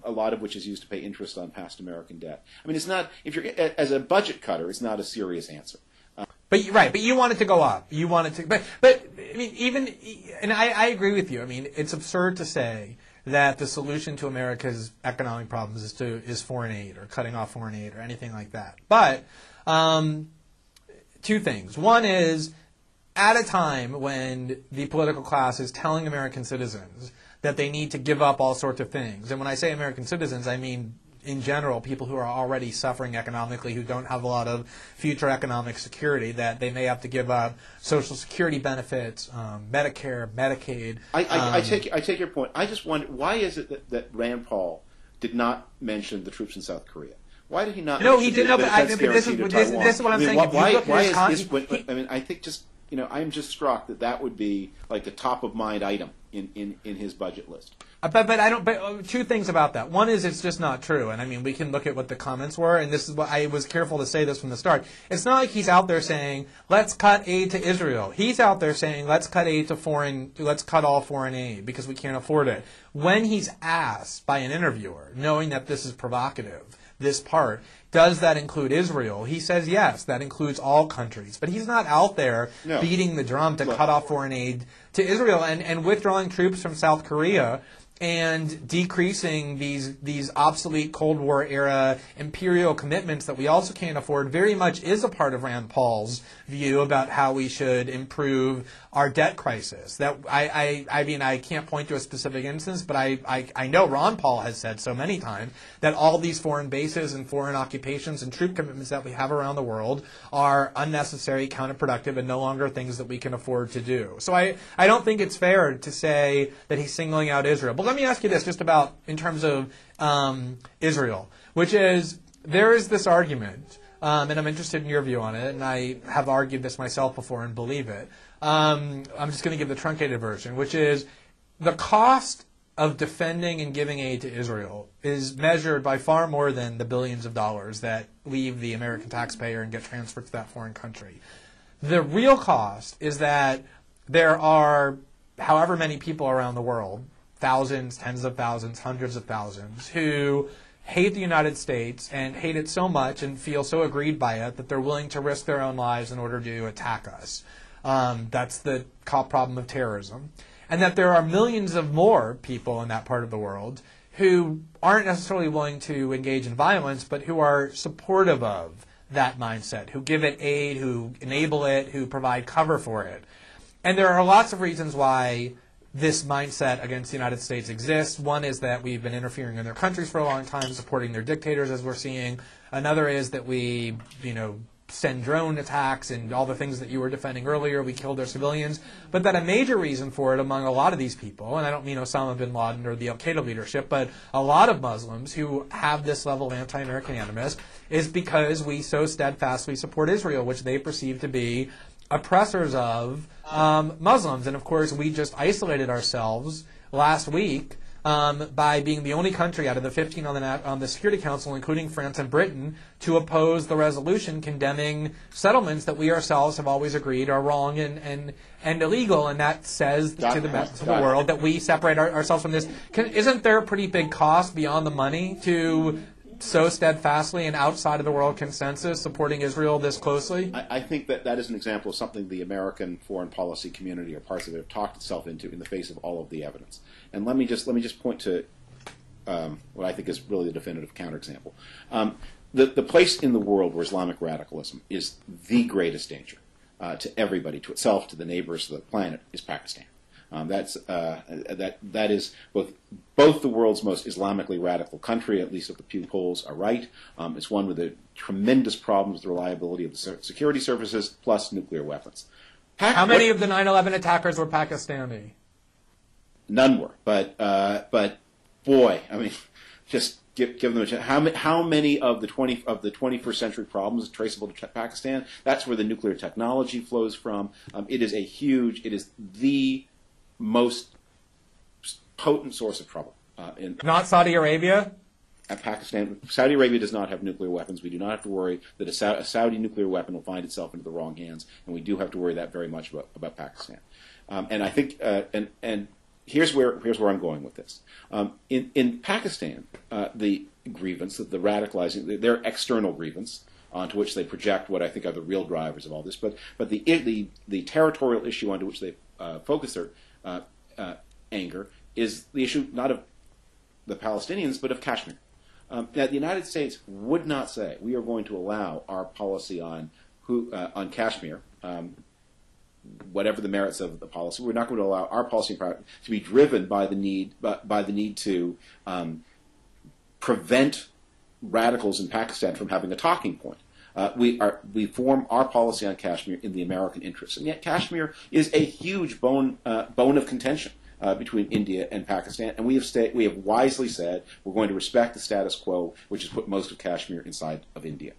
S1: lot of which is used to pay interest on past American debt. I mean, it's not, if you're as a budget cutter, it's not a serious answer.
S2: But you want it to go up. You want it to, but I mean, and I agree with you. I mean, it's absurd to say that the solution to America's economic problems is foreign aid or cutting off foreign aid or anything like that. But two things. One is, at a time when the political class is telling American citizens that they need to give up all sorts of things, and when I say American citizens, I mean in general, people who are already suffering economically, who don't have a lot of future economic security, that they may have to give up Social Security benefits, Medicare, Medicaid.
S1: I take your point. I just wonder, why is it that Rand Paul did not mention the troops in South Korea? Why did he not?
S2: No, he didn't.
S1: But
S2: this is what I'm saying.
S1: Why is this? I mean, I think just I'm just struck that would be like the top of mind item in his budget list.
S2: But I don't. But two things about that. One is it's just not true, and I mean we can look at what the comments were, and this is what I was careful to say this from the start. It's not like he's out there saying let's cut aid to Israel. He's out there saying let's cut all foreign aid because we can't afford it. When he's asked by an interviewer, knowing that this is provocative, this part, does that include Israel? He says yes, that includes all countries. But he's not out there beating the drum to cut off foreign aid to Israel and withdrawing troops from South Korea and decreasing these obsolete Cold War era imperial commitments that we also can't afford very much is a part of Rand Paul's view about how we should improve our debt crisis. That I mean I can't point to a specific instance, but I know Ron Paul has said so many times that all these foreign bases and foreign occupations and troop commitments that we have around the world are unnecessary, counterproductive, and no longer things that we can afford to do. So I don't think it's fair to say that he's singling out Israel. But let me ask you this, just about in terms of Israel, which is there is this argument, and I'm interested in your view on it, and I have argued this myself before and believe it. I'm just going to give the truncated version, which is the cost of defending and giving aid to Israel is measured by far more than the billions of dollars that leave the American taxpayer and get transferred to that foreign country. The real cost is that there are however many people around the world, thousands, tens of thousands, hundreds of thousands, who hate the United States and hate it so much and feel so aggrieved by it that they're willing to risk their own lives in order to attack us. That's the problem of terrorism. And that there are millions of more people in that part of the world who aren't necessarily willing to engage in violence, but who are supportive of that mindset, who give it aid, who enable it, who provide cover for it. And there are lots of reasons why this mindset against the United States exists. One is that we've been interfering in their countries for a long time, supporting their dictators, as we're seeing. Another is that we, send drone attacks and all the things that you were defending earlier. We killed their civilians. But that a major reason for it among a lot of these people, and I don't mean Osama bin Laden or the Al-Qaeda leadership, but a lot of Muslims who have this level of anti-American animus, is because we so steadfastly support Israel, which they perceive to be oppressors of Muslims. And of course, we just isolated ourselves last week by being the only country out of the 15 on the Security Council, including France and Britain, to oppose the resolution condemning settlements that we ourselves have always agreed are wrong and illegal. And that says to the world that we separate ourselves from this. Isn't there a pretty big cost beyond the money to so steadfastly and outside of the world consensus supporting Israel this closely?
S1: I think that is an example of something the American foreign policy community or parts of it have talked itself into in the face of all of the evidence. And let me just point to what I think is really the definitive counterexample. The place in the world where Islamic radicalism is the greatest danger to everybody, to itself, to the neighbors, to the planet, is Pakistan. That is both the world's most Islamically radical country, at least if the Pew polls are right. It's one with a tremendous problems with the reliability of the security services, plus nuclear weapons.
S2: How many of the 9/11 attackers were Pakistani?
S1: None were, but boy, I mean, just give them a chance. How many of the 21st century problems are traceable to Pakistan? That's where the nuclear technology flows from. It is the most potent source of trouble.
S2: Not Saudi Arabia?
S1: Pakistan. Saudi Arabia does not have nuclear weapons. We do not have to worry that a Saudi nuclear weapon will find itself into the wrong hands, and we do have to worry that very much about Pakistan. And I think, and here's where I'm going with this. In Pakistan, the grievance, the radicalizing, their external grievance, onto which they project what I think are the real drivers of all this, but the territorial issue onto which they focus their anger is the issue not of the Palestinians but of Kashmir. Now, the United States would not say we are going to allow our policy on Kashmir, whatever the merits of the policy. We're not going to allow our policy to be driven by the need to prevent radicals in Pakistan from having a talking point. We form our policy on Kashmir in the American interest, and yet Kashmir is a huge bone of contention between India and Pakistan, and we have wisely said we're going to respect the status quo, which has put most of Kashmir inside of India,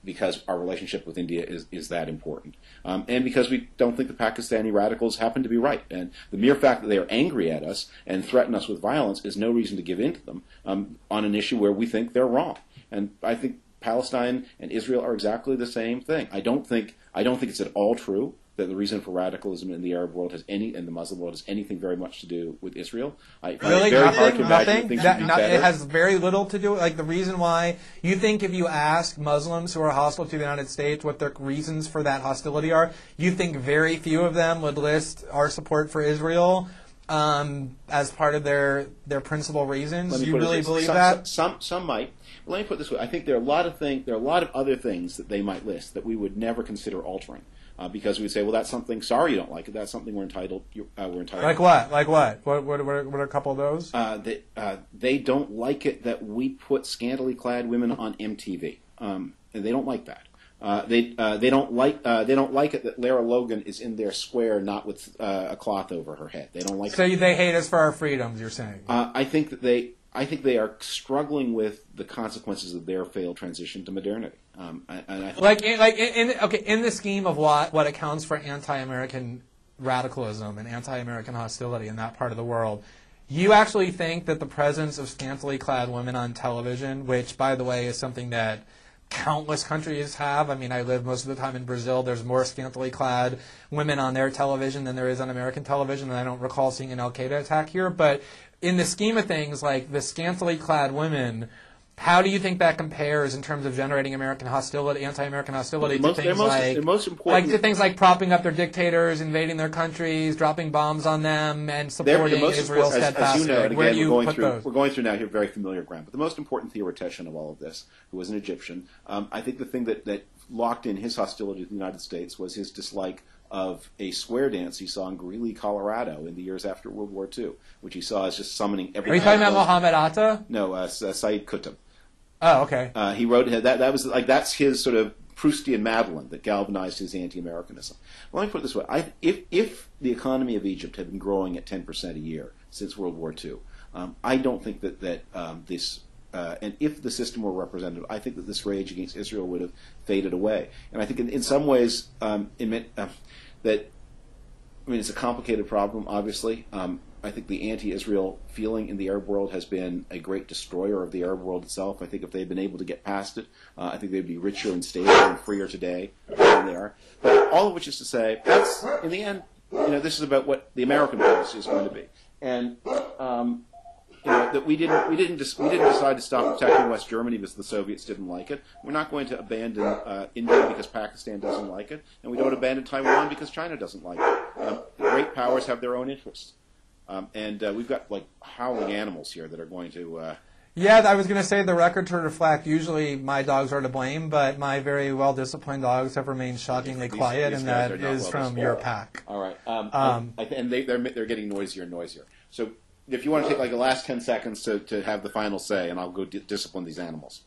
S1: because our relationship with India is that important, and because we don't think the Pakistani radicals happen to be right, and the mere fact that they are angry at us and threaten us with violence is no reason to give in to them on an issue where we think they're wrong. And I think Palestine and Israel are exactly the same thing. I don't think it's at all true that the reason for radicalism in the Arab world and the Muslim world has anything very much to do with Israel.
S2: Really, nothing. It has very little to do. Like the reason why you think if you ask Muslims who are hostile to the United States what their reasons for that hostility are, you think very few of them would list our support for Israel as part of their principal reasons. Do you really believe that?
S1: Some might. Let me put it this way: I think there are a lot of other things that they might list that we would never consider altering, because we would say, well, that's something. Sorry, you don't like it. That's something we're entitled.
S2: Like what? Like what? What are a couple of those?
S1: They don't like it that we put scantily clad women on MTV. And they don't like that. They don't like it that Lara Logan is in their square, not with a cloth over her head. They don't like.
S2: So they hate us for our freedoms. You're saying?
S1: I think they are struggling with the consequences of their failed transition to modernity. In the scheme of what accounts for anti-American radicalism and anti-American hostility in that part of the world, you actually think that the presence of scantily clad women on television, which, by the way, is something that countless countries have. I mean, I live most of the time in Brazil. There's more scantily clad women on their television than there is on American television, and I don't recall seeing an Al-Qaeda attack here. But in the scheme of things, like the scantily clad women, how do you think that compares in terms of generating American hostility, anti-American hostility to things like propping up their dictators, invading their countries, dropping bombs on them, and supporting Israel's steadfastly? As you know, and again, we're going through now here very familiar ground. But the most important theoretician of all of this, who was an Egyptian, I think the thing that locked in his hostility to the United States was his dislike of a square dance he saw in Greeley, Colorado, in the years after World War II, which he saw as just summoning everything.
S2: Are you talking about Mohammed Atta?
S1: No, Saeed Qutb.
S2: Oh, okay.
S1: He wrote that was like that's his sort of Proustian Madeline that galvanized his anti-Americanism. Well, let me put it this way: if the economy of Egypt had been growing at 10% a year since World War II, I don't think that this. And if the system were representative, I think that this rage against Israel would have faded away. And I think in some ways, it's a complicated problem, obviously. I think the anti-Israel feeling in the Arab world has been a great destroyer of the Arab world itself. I think if they'd been able to get past it, I think they'd be richer and stabler and freer today than they are. But all of which is to say, that's, in the end, this is about what the American policy is going to be. And that we didn't decide to stop protecting West Germany because the Soviets didn't like it. We're not going to abandon India because Pakistan doesn't like it, and we don't abandon Taiwan because China doesn't like it. The great powers have their own interests, and we've got like howling animals here that are going to.
S2: Yeah, I was going to say the record to reflect. Usually, my dogs are to blame, but my very well-disciplined dogs have remained shockingly quiet, and that is from your pack.
S1: All right, and they're getting noisier and noisier. So. If you want to take like the last 10 seconds to have the final say, and I'll go discipline these animals.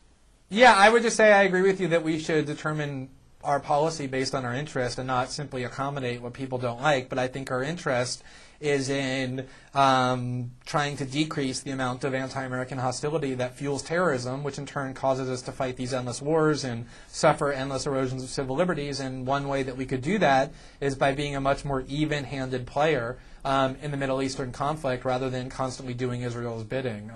S2: Yeah, I would just say I agree with you that we should determine our policy based on our interest and not simply accommodate what people don't like. But I think our interest is in trying to decrease the amount of anti-American hostility that fuels terrorism, which in turn causes us to fight these endless wars and suffer endless erosions of civil liberties. And one way that we could do that is by being a much more even-handed player in the Middle Eastern conflict rather than constantly doing Israel's bidding,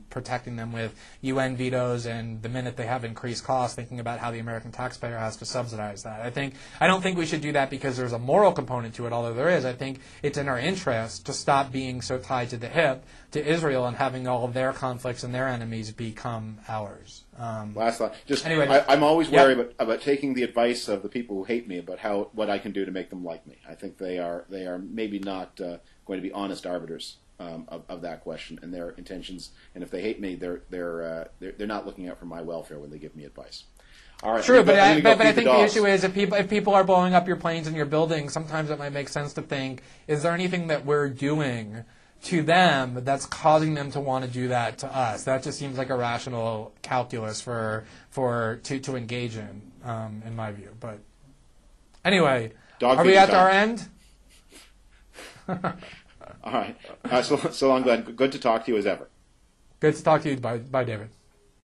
S2: protecting them with UN vetoes and the minute they have increased costs, thinking about how the American taxpayer has to subsidize that. I don't think we should do that because there's a moral component to it, although there is. I think it's in our interest interest to stop being so tied to the hip to Israel and having all of their conflicts and their enemies become ours.
S1: Last thought.
S2: Anyway,
S1: I'm always wary about taking the advice of the people who hate me about what I can do to make them like me. I think they are maybe not going to be honest arbiters of that question and their intentions. And if they hate me, they're not looking out for my welfare when they give me advice. All right.
S2: True, but I think the issue is if people are blowing up your planes and your buildings, sometimes it might make sense to think: is there anything that we're doing to them that's causing them to want to do that to us? That just seems like a rational calculus to engage in my view. But anyway, are we at our end?
S1: All right. So long, Glenn. Good to talk to you as ever.
S2: Good to talk to you. Bye, David.